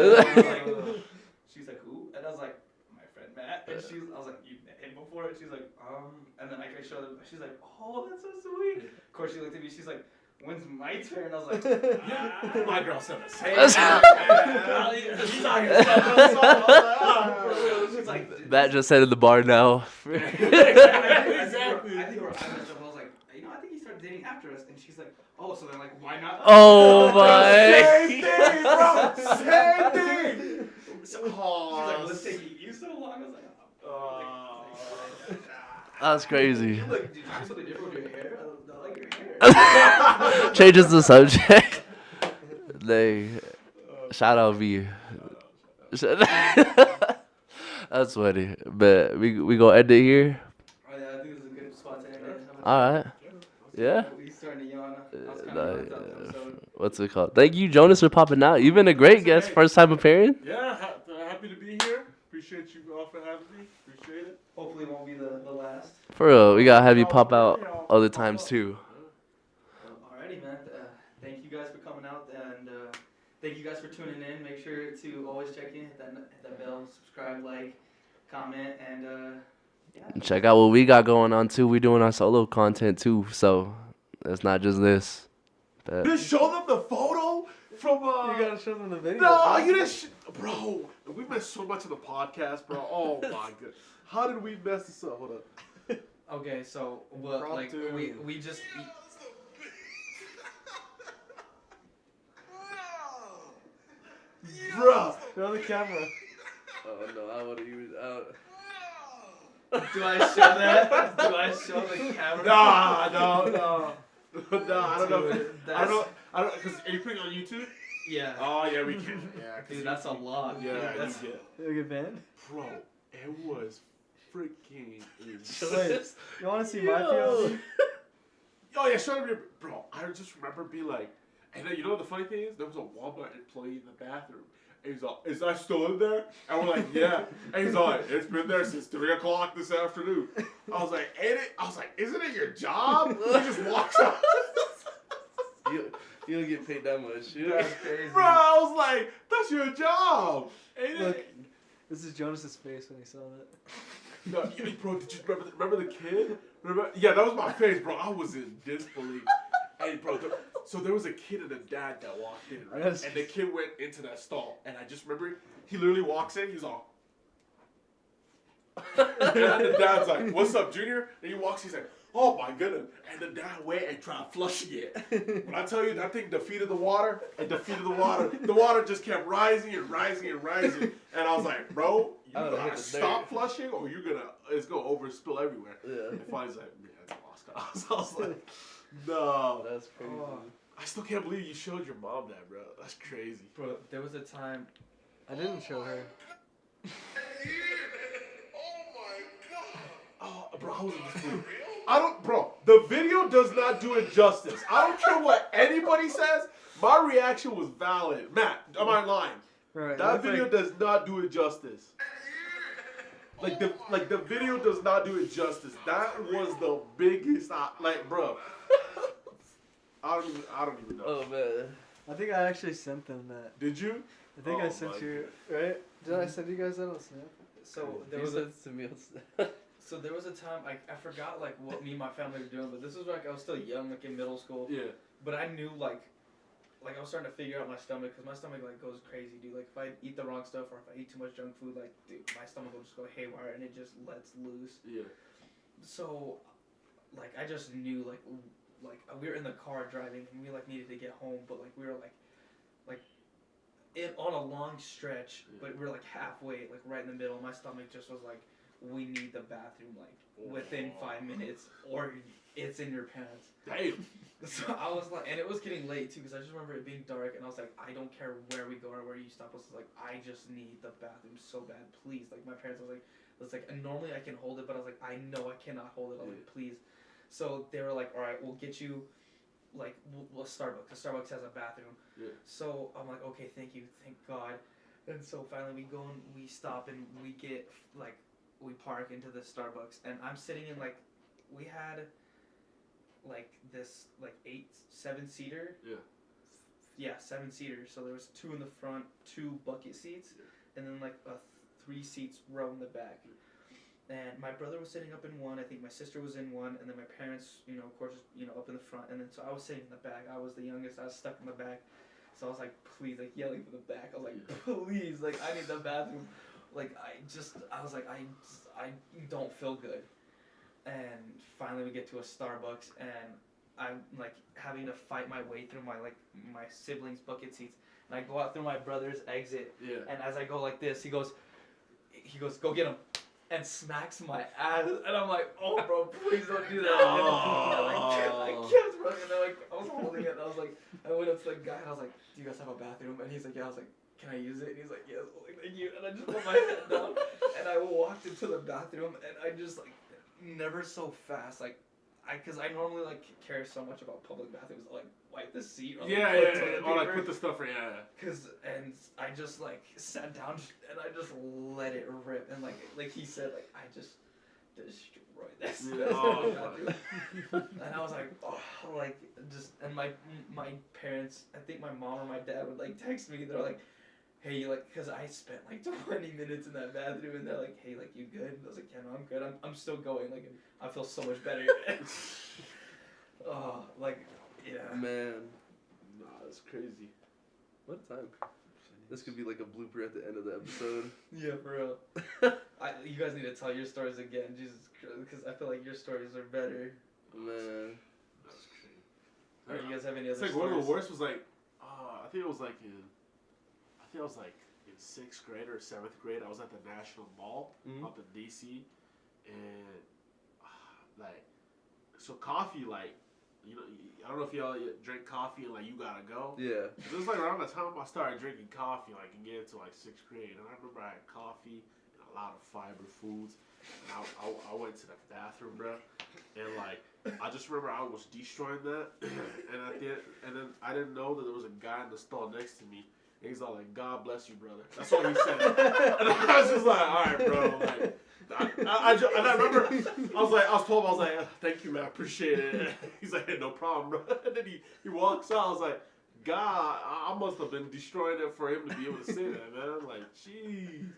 She's like, "Who?" And I was like, "My friend Matt." And I was like, "You met him before?" And she's like, And then I showed her. She's like, "Oh, that's so sweet." Of course, she looked at me. She's like, "When's my turn?" I was like, "Yeah." My girl said the same. She's not gonna She's like, Matt just said in the bar now. Exactly. I think we're I was like, I think he started dating after us, and she's like, oh, so then like, why not? Oh my! Same thing, bro. Same thing. She's like, let's take it. You so long. I was like, That's crazy. Look, did you do something different with your hair? I like your hair. Changes the subject. They shout out V. That's funny. But we gonna end it here. Oh, yeah, I think this is a good spot to end it. All right. Yeah. We starting to yawn. I was kind of yawned out the episode. What's it called? Thank you, Jonas, for popping out. You've been a great guest. First time appearing. Yeah, happy to be here. Appreciate you all for having me. Appreciate it. Hopefully, it won't be the last. For real, we gotta have you pop out other times too. Alrighty, man. Thank you guys for coming out, and thank you guys for tuning in. Make sure to always check in, hit that bell, subscribe, like, comment, and yeah. Check out what we got going on too. We doing our solo content too, so it's not just this. But Just show them the photo from. You gotta show them the video. No, bro. you didn't. Bro, we missed so much of the podcast, bro. Oh my god. How did we mess this up? Hold up. Okay, so like we just. Bro. Show the camera. oh no, I would even. Do I show that? Do I show the camera? Nah, no. Nah, I don't know. Dude, I don't. Cause are you putting it on YouTube? Yeah. Oh yeah, we can. Yeah, Dude, that's a lot. Yeah, That's, you get. You get banned? Bro, it was freaking insane. Wait, you wanna see my Yo. POV? Oh yeah, shut up, bro. I just remember being like, and then you know what the funny thing is? There was a Walmart employee in the bathroom. And he's like, "Is that still in there?" And we're like, "Yeah." And he's like, "It's been there since 3 o'clock this afternoon." I was like, "Ain't it?" I was like, "Isn't it your job?" He just walks out. You don't get paid that much. that's crazy. Bro, I was like, "That's your job." Ain't Look, it? this is Jonas's face when he saw that. No, bro, did you remember the kid? Remember? Yeah, that was my face, bro. I was in disbelief. Hey, bro, so there was a kid and a dad that walked in, right? Yes. And the kid went into that stall, and I just remember he literally walks in, he's all. And then the dad's like, "What's up, Junior?" And he walks, he's like, "Oh my goodness!" And the dad went and tried flushing it. When I tell you that thing defeated the water and defeated the water just kept rising and rising and rising. And I was like, "Bro, you I would've hit gotta the stop dirt. flushing, or it's gonna overspill everywhere." Yeah. And finally, he's like, "Man, that's a lost cause." I was like, "No." That's crazy. Oh, I still can't believe you showed your mom that, bro. That's crazy. bro, there was a time. I didn't show her. Oh, bro, I was in disbelief. Bro, the video does not do it justice. I don't care what anybody says. My reaction was valid. Matt, am I lying? Right, That video does not do it justice. Like the video does not do it justice. That was the biggest, bro. I don't even know. Oh man. I think I actually sent them that. Did you? I think Oh I sent my you, right? Did I send you guys that on Snap? So there was So there was a time I forgot like what me and my family were doing, but this was like I was still young, like in middle school. Yeah. But I knew like I was starting to figure out my stomach because my stomach like goes crazy, dude. Like if I eat the wrong stuff or if I eat too much junk food, like dude, my stomach will just go haywire and it just lets loose. Yeah. So like I just knew like we were in the car driving and we like needed to get home, but like we were like on a long stretch, Yeah. but we were like halfway, like right in the middle. My stomach just was like, we need the bathroom like within 5 minutes or it's in your pants. Damn. So I was like, and it was getting late too because I just remember it being dark and I was like, I don't care where we go or where you stop us. Like I just need the bathroom so bad, please. Like my parents was like, and normally I can hold it, but I was like, I know I cannot hold it. I was like, please. So they were like, all right, we'll get you. Like Starbucks. The Starbucks has a bathroom. Yeah. So I'm like, okay, thank you, thank God. And so finally we go and we stop and we get like we park into the Starbucks and I'm sitting in like we had like this like 7-seater. Yeah. Yeah, 7-seater. So there was 2 in the front, 2 bucket seats, and then like a 3 seats row in the back. And my brother was sitting up in one. I think my sister was in one, and then my parents, of course, up in the front. And then so I was sitting in the back. I was the youngest. I was stuck in the back. So I was like, please, like yelling for the back. I was like, please, like I need the bathroom. Like I was like, I don't feel good. And finally we get to a Starbucks, and I'm like having to fight my way through my siblings' bucket seats. And I go out through my brother's exit. Yeah. And as I go like this, he goes, go get him. and smacks my ass, and I'm like, oh, bro, please don't do that. No. And I kept running, and I was holding it, and I was like, I went up to the guy, and I was like, do you guys have a bathroom? And he's like, yeah. I was like, can I use it? And he's like, yes. I was like, thank you. And I just put my head down, and I walked into the bathroom, and I just like, never so fast, like, because I normally like care so much about public bathrooms, like wipe the seat or like, Yeah, put yeah, toilet yeah. Or like paper. put the stuff right. Yeah. And I just like sat down and I just let it rip, and like he said, like I just destroyed this. Oh, And I was like, oh, like just, and my parents, I think my mom or my dad would like text me. They're like, hey, like, cause I spent like 20 minutes in that bathroom, and they're like, hey, like, you good? And I was like, yeah, no, I'm good. I'm still going. Like, I feel so much better. Oh, like, yeah. Man, Nah, that's crazy. what time? This could be like a blooper at the end of the episode. Yeah, for real. You guys need to tell your stories again, Jesus Christ, because I feel like your stories are better. Man. That's crazy. Or you guys have any It's other like stories? one of the worst was like, I think it was like in 6th grade or 7th grade. I was at the National Mall up in DC, and like, so coffee, like, you know, I don't know if y'all drink coffee and like you gotta go. Yeah. It was like around the time I started drinking coffee, like and get into like 6th grade, and I remember I had coffee and a lot of fiber foods. And I went to the bathroom, bro, and like I just remember I was destroying that, and at the end, and then I didn't know that there was a guy in the stall next to me. And he's all like, "God bless you, brother." That's all he said. And I was just like, "All right, bro." Like, and I remember I was 12. I was like, "Thank you, man. I appreciate it." He's like, hey, "No problem, bro." And then he walks out. I was like, "God, I must have been destroying it for him to be able to say that, man." Like, jeez.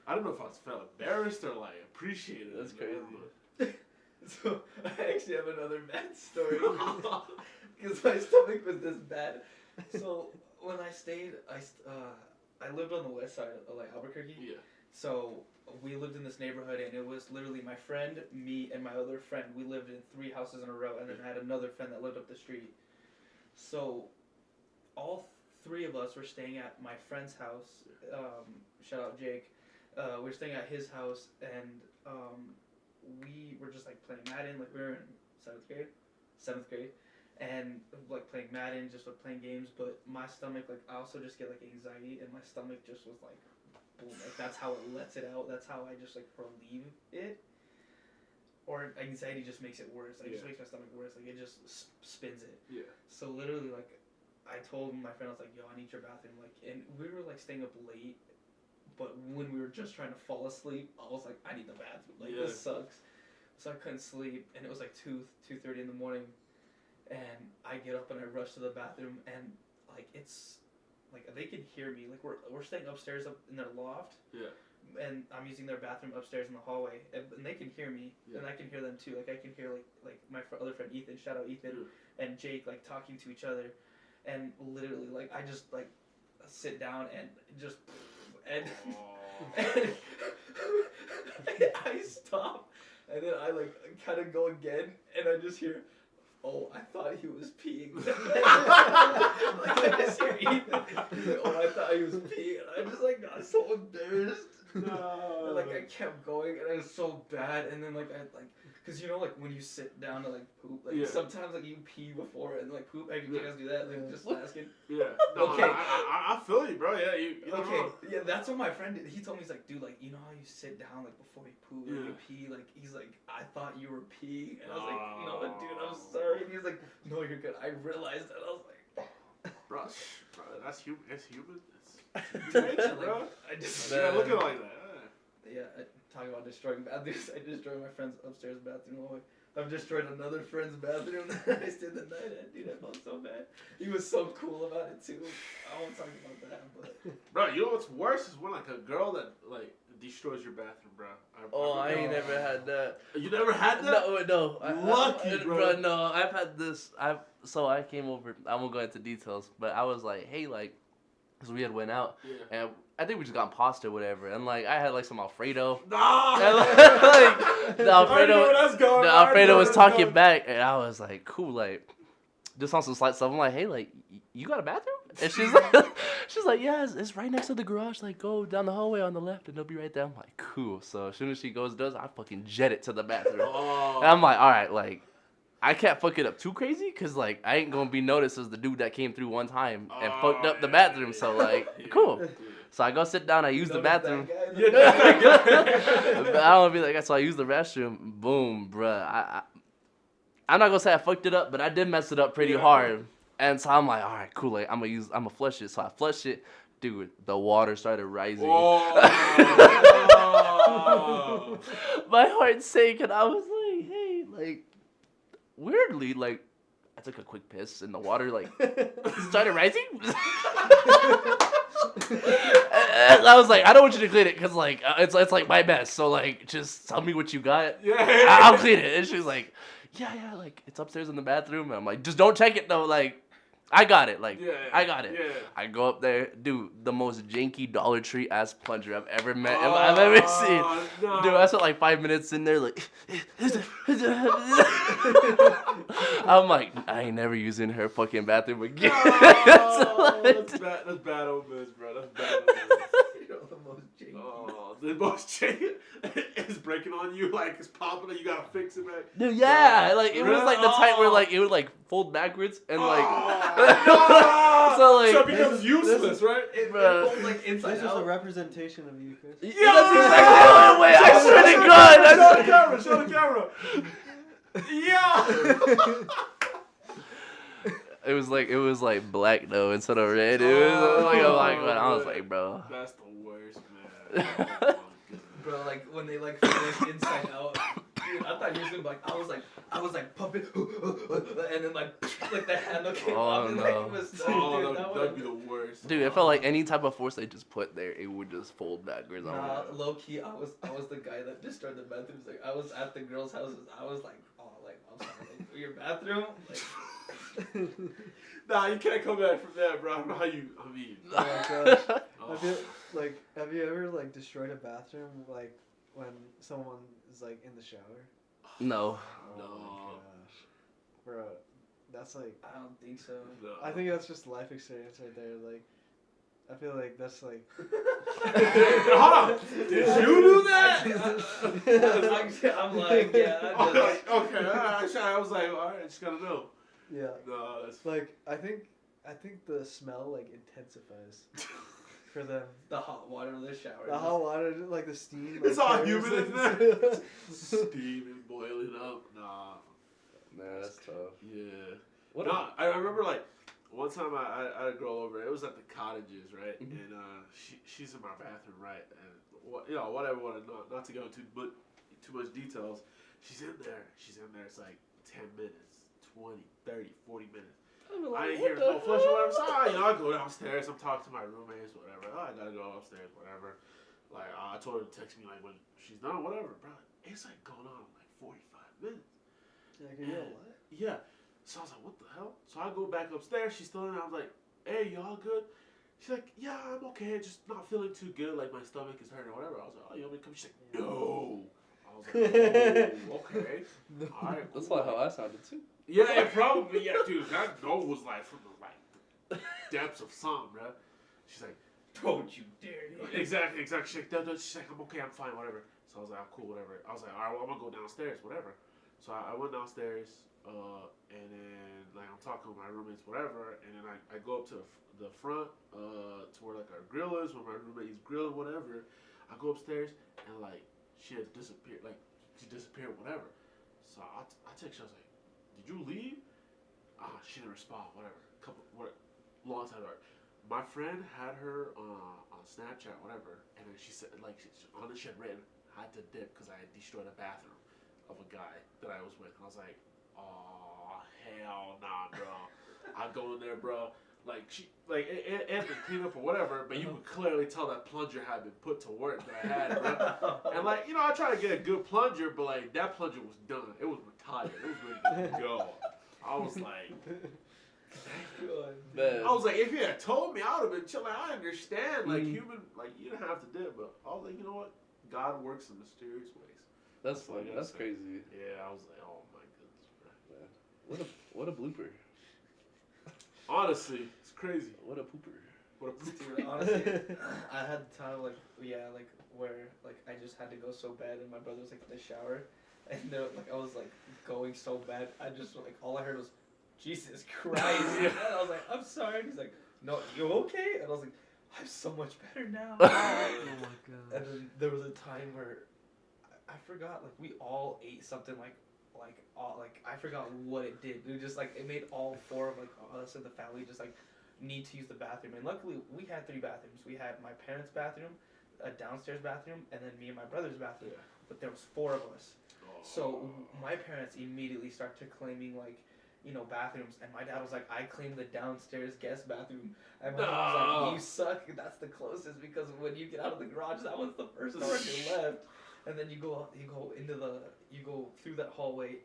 I don't know if I felt embarrassed or like appreciated. That's it, crazy. man, So, I actually have another bad story. Because my stomach was this bad. So, when I stayed, I lived on the west side of like Albuquerque. Yeah. So we lived in this neighborhood, and it was literally my friend, me, and my other friend. We lived in 3 houses in a row, and then I had another friend that lived up the street. So all 3 of us were staying at my friend's house. Shout out Jake. We were staying at his house, and we were just like playing Madden. Like we were in 7th grade. And like playing Madden, just like playing games, but my stomach, like I also just get like anxiety, and my stomach just was like, boom, like that's how it lets it out. That's how I just like relieve it. Or anxiety just makes it worse. Like it just makes my stomach worse. Like it just spins it. Yeah. So literally, like I told my friend, I was like, "Yo, I need your bathroom." Like, and we were like staying up late, but when we were just trying to fall asleep, I was like, "I need the bathroom. Like this sucks." So I couldn't sleep, and it was like 2:30 in the morning. And I get up and I rush to the bathroom, and like it's like they can hear me. Like we're staying upstairs up in their loft. Yeah. And I'm using their bathroom upstairs in the hallway, and they can hear me, and I can hear them too. Like I can hear like my other friend Ethan, shout out Ethan, and Jake like talking to each other, and literally like I just like sit down and just and I stop, and then I like kind of go again, and I just hear. Oh, I thought he was peeing. Like I just hear Ethan. He's like, oh, I thought he was peeing. And I just like got so embarrassed. No. And like I kept going, and it was so bad. And then like I like, cause you know like when you sit down to like poop, like sometimes like you pee before and like poop. Have you guys do that? Like just asking. Yeah. No, Okay. I feel you, bro. Yeah. You Okay. know. Yeah, that's what my friend did. He told me, he's like, dude, like you know how you sit down like before you poop, and you pee. Like he's like, I thought you were peeing, and I was like, no, dude, I'm sorry. And he's like, no, you're good. I realized that. I was like, Bro, that's human. It's human. It's nature, bro. I just You gotta look at it like that. Talking about destroying bathrooms. I destroyed my friend's upstairs bathroom. I've destroyed another friend's bathroom that I stayed the night at. Dude, I felt so bad. He was so cool about it too. I won't talk about that, but Bro, you know what's worse is when like a girl that like destroys your bathroom, bro. I ain't never had that. You never had that? No. Lucky, bro. No, I've had this. So I came over. I won't go into details, but I was like, hey, like, because we had went out, and I think we just got pasta or whatever, and like I had like some Alfredo. Nah. And, like, the Alfredo was talking back. back, and I was like, cool, like, just on some slight stuff. I'm like, hey, like, you got a bathroom? And she's like, yeah, it's right next to the garage. Like, go down the hallway on the left, and they'll be right there. I'm like, cool. So as soon as she does, I fucking jet it to the bathroom. Oh. And I'm like, all right, like, I can't fuck it up too crazy, cause like I ain't gonna be noticed as the dude that came through one time and fucked up the bathroom. So like, cool. So I go sit down. I use the bathroom. I don't wanna be like that. So I use the restroom. Boom, bruh. I'm not gonna say I fucked it up, but I did mess it up pretty hard. And so I'm like, all right, cool. Like I'm gonna flush it. So I flush it, dude. The water started rising. Oh. My heart sank, and I was like, hey, like, weirdly, like, I took a quick piss, and the water like started rising. And I was like, I don't want you to clean it, cause like it's like my mess. So like, just tell me what you got. Yeah. I'll clean it. And she's like, yeah, like it's upstairs in the bathroom. And I'm like, just don't check it though. Like, I got it. Like, I got it. Yeah. I go up there, dude. The most janky Dollar Tree ass plunger I've ever met. I've ever seen. No. Dude, I spent like 5 minutes in there, like. I'm like, I ain't never using her fucking bathroom again. No, that's bad omens, bro. That's bad omens. The most janky. Oh, the most janky is breaking on you, like it's popping, and you gotta fix it, man. Dude, yeah, like it was like the type where like it would like fold backwards and like. So like it becomes useless, right? It Bruh. folds like inside This is a out. representation of you, Chris. That's exactly the only way. I swear to God. Show the camera. Yeah. It was like black though instead of red. It was like a black one. I was like, bro. That's the worst, man. Oh, my goodness. Bro, like when they like finish inside out, dude, I thought you was gonna be like, I was like pumping, and then like the handle came off, and like it was, Oh, dude, that'd be the worst. Dude, it felt like any type of force they just put there, it would just fold backwards. Nah, low key, I was the guy that destroyed the bathrooms. Like I was at the girls' houses. I was like, oh, like I'm sorry, like, your bathroom, like. Nah, you can't come back from that, bro. I don't know how you. I mean. Oh my gosh. Oh. Have you ever like destroyed a bathroom like when someone is like in the shower? No. No. Oh my gosh, bro, that's like. I don't think so. No. I think that's just life experience right there. Like, I feel like that's like. Hold on. Did you do that? I'm like, yeah. I just, Okay. I was like, all right, just gotta know. Yeah. No, that's Like I think the smell like intensifies for them. the hot water in the shower. The hot water, like the steam. It's like, all carries humid in it. there. Steaming, boiling up. Nah. Man, that's tough. Yeah. What? No, I remember like one time I had a girl over. It was at the cottages, right? Mhm. And she's in my bathroom, right? And whatever. Not to go into too much details. She's in there. It's like 10 minutes, 20, 30, 40 minutes. I ain't hear no flush or whatever. So I go downstairs. I'm talking to my roommates, whatever. I gotta go upstairs, whatever. Like I told her to text me like when she's done, whatever, bro. It's like going on like 45 minutes. Like, you know what? Yeah. So I was like, what the hell? So I go back upstairs. She's still in there. I was like, hey, y'all good? She's like, yeah, I'm okay. Just not feeling too good. Like my stomach is hurting or whatever. I was like, oh, you want me to come? She's like, no. I was like, oh, okay. All right. That's cool. like how I sounded too. Yeah, probably. Yeah, dude. That no was like from the depths of some, bro. She's like, don't you dare. exactly. She's like, no, she's like, I'm okay, I'm fine, whatever. So I was like, oh, cool, whatever. I was like, all right, well, I'm gonna go downstairs, whatever. So I went downstairs, and then like I'm talking with my roommates, whatever, and then I go up to the front, to where like our grill is, where my roommate is grilling, whatever. I go upstairs and like she had disappeared, whatever. So I text her, I was like, did you leave? She didn't respond, whatever. Long time ago. My friend had her on Snapchat, whatever, and then she said, like, on it she had written, had to dip because I had destroyed a bathroom of a guy that I was with. And I was like, oh, hell nah, bro. I go in there, bro. Like, it had been cleaned up or whatever, but you could clearly tell that plunger had been put to work that I had, bro. And, like, I tried to get a good plunger, but, like, that plunger was done. It was retired. It was ready to go. I was like... Man. I was like, if you had told me, I would have been chilling. I understand, like human, like you didn't have to dip, but I was like, you know what? God works in mysterious ways. That's funny. That's crazy. Yeah, I was like, oh my goodness, bro. Man. What a blooper. Honestly, it's crazy. What a pooper. What a Dude, honestly, I had the time where like I just had to go so bad, and my brother was like in the shower, and I was like going so bad. I just like all I heard was, Jesus Christ, and I was like, I'm sorry. And he's like, No, you okay? And I was like, I'm so much better now. Oh my god. And then there was a time where I forgot, like we all ate something like I forgot what it did. It just like it made all four of like us in the family just like need to use the bathroom. And luckily we had 3 bathrooms. We had my parents' bathroom, a downstairs bathroom, and then me and my brother's bathroom. Yeah. But there was 4 of us. Oh. So my parents immediately started claiming like, you know, bathrooms, and my dad was like, I claim the downstairs guest bathroom. And my mom was like, you suck. That's the closest because when you get out of the garage, that was the first door you left. And then you go through that hallway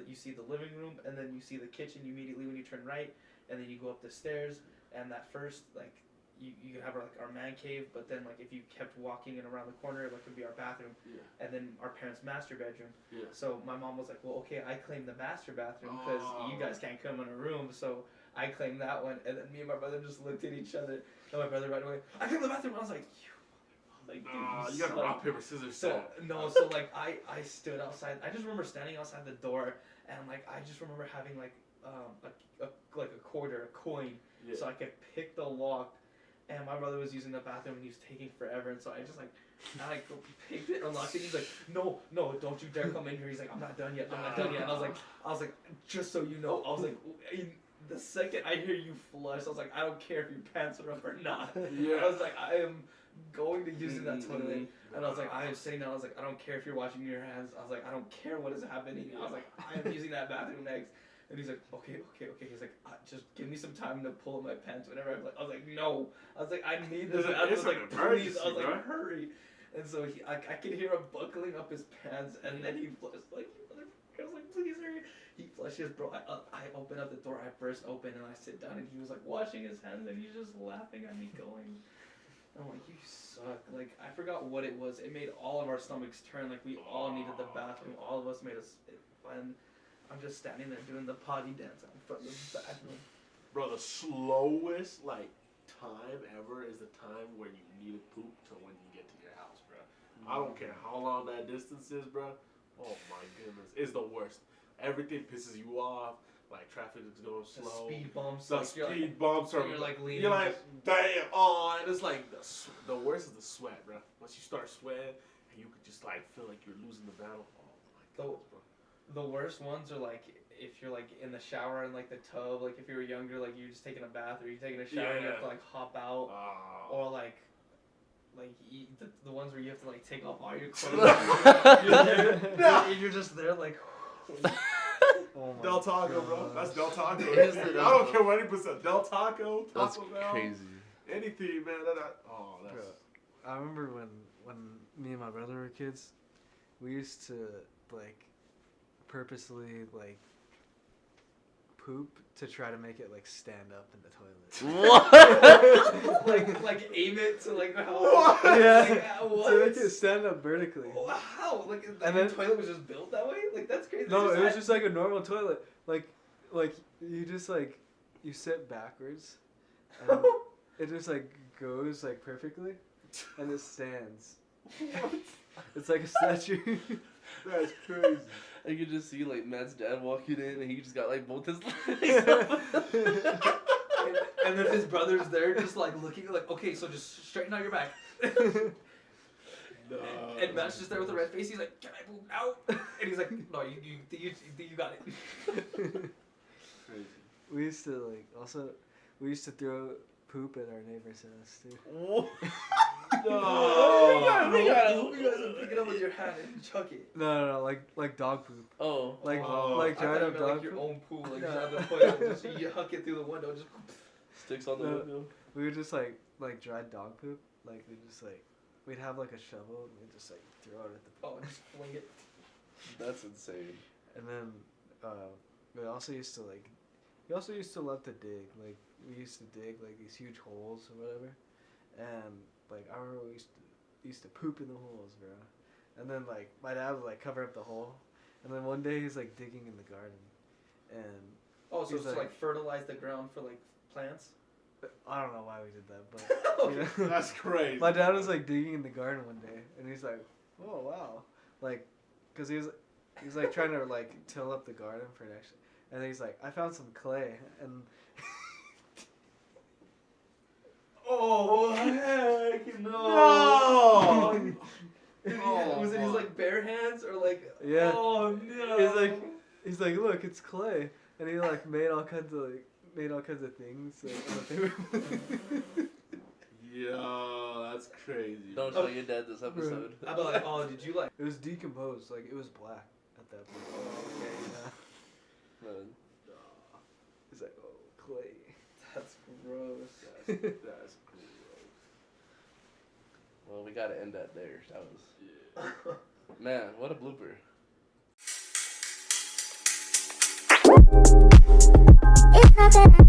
you see the living room, and then you see the kitchen immediately when you turn right, and then you go up the stairs, and that first like you could have our man cave, but then like if you kept walking and around the corner, like could be our bathroom, and then our parents' master bedroom. Yeah. So my mom was like, well, okay, I claim the master bathroom because you guys can't come in a room, so I claim that one. And then me and my brother just looked at each other, and my brother right away, I claim the bathroom. I was like, dude, you gotta rock, paper, scissors. So so like I stood outside. I just remember standing outside the door, and like I just remember having like a quarter, a coin, so I could pick the lock. And my brother was using the bathroom, and he was taking forever. And so I just I picked it, unlocked it. He's like, no, don't you dare come in here. He's like, I'm not done yet. And I was like, just so you know, I was like, the second I hear you flush, I was like, I don't care if your pants are up or not. Yeah. I was like, I am going to use that toilet. And I was like, I am sitting down. I was like, I don't care if you're washing your hands. I was like, I don't care what is happening. I was like, I am using that bathroom next. And he's like, okay. He's like, just give me some time to pull up my pants whenever I was like, no. I was like, I need this. I was like, please. I was like, hurry. And so I could hear him buckling up his pants, and then he flushed like, I was like, please hurry. He flushes, bro. I open up the door. I burst open, and I sit down, and he was like washing his hands, and he's just laughing at me going. I'm like, you suck. Like, I forgot what it was. It made all of our stomachs turn. Like, we all needed the bathroom. All of us made us. And I'm just standing there doing the potty dance in front of the bathroom. Bro, the slowest time ever is the time when you need to poop to when you get to your house, bro. I don't care how long that distance is, bro. Oh my goodness, it's the worst. Everything pisses you off. Like traffic is going slow. The speed bumps. The speed bumps are. You're like leaning. You're like, damn. Oh, and it's like the worst is the sweat, bro. Once you start sweating, and you could just like feel like you're losing the battle. Oh my goodness, bro. The worst ones are like if you're like in the shower in like the tub, like if you were younger, like you're just taking a bath or you're taking a shower and you have to like hop out, or like the ones where you have to like take off all your clothes. You're just there like. Oh my Del Taco, God. bro. That's Del Taco. It is I the don't care what anybody says. Del Taco, That's Taco Bell, crazy. anything, man. That's. Bro, I remember when me and my brother were kids, we used to like purposely like poop to try to make it like stand up in the toilet. What? like aim it to like how. What? Yeah. What? To make it stand up vertically. How? Like And the then- toilet was just built that way? Like that's crazy. No, it was just like a normal toilet. Like you just like you sit backwards, and it just like goes like perfectly, and it stands. It's like a statue. That's crazy. I could just see like Matt's dad walking in, and he just got like both his legs up. and then his brother's there, just like looking like, okay, so just straighten out your back. No. And Matt's just there with a red face. He's like, "Can I move now?" And he's like, "No, you got it." Crazy. We used to throw poop at our neighbor's house too. What? No. You gotta pick it up with your hand and chuck it. No, like dog poop. Oh. Like Oh. like I dried thought you up meant dog like your poop. own poo, like No. just out the toilet, just you huck it through the window, just. Sticks on the No. window. We would just like dried dog poop. Like we'd have like a shovel and we'd just like throw it at the Oh, just fling it. That's insane. And then we also used to love to dig. Like we used to dig like these huge holes or whatever. And like I remember we used to poop in the holes, bro. And then like my dad would like cover up the hole. And then one day he's like digging in the garden. And Oh, so He's it's to like- like fertilize the ground for like plants. I don't know why we did that, but you know, That's crazy. my dad was like digging in the garden one day, and he's like, "Oh wow," like, cause he was like trying to like till up the garden for next, and then he's like, "I found some clay," and Oh heck no! No! Oh, was it his fuck. like bare hands or like? Yeah. Oh no! he's like, "Look, it's clay," and he like made all kinds of things. Yo, that's crazy. Don't show your dad this episode. I'd be like, oh, did you like? It was decomposed, like it was black at that point. Oh, okay, yeah. Man. He's like, "Oh, clay." That's gross. That's gross. Well, we gotta end that there. That was Yeah. man. What a blooper. It's not that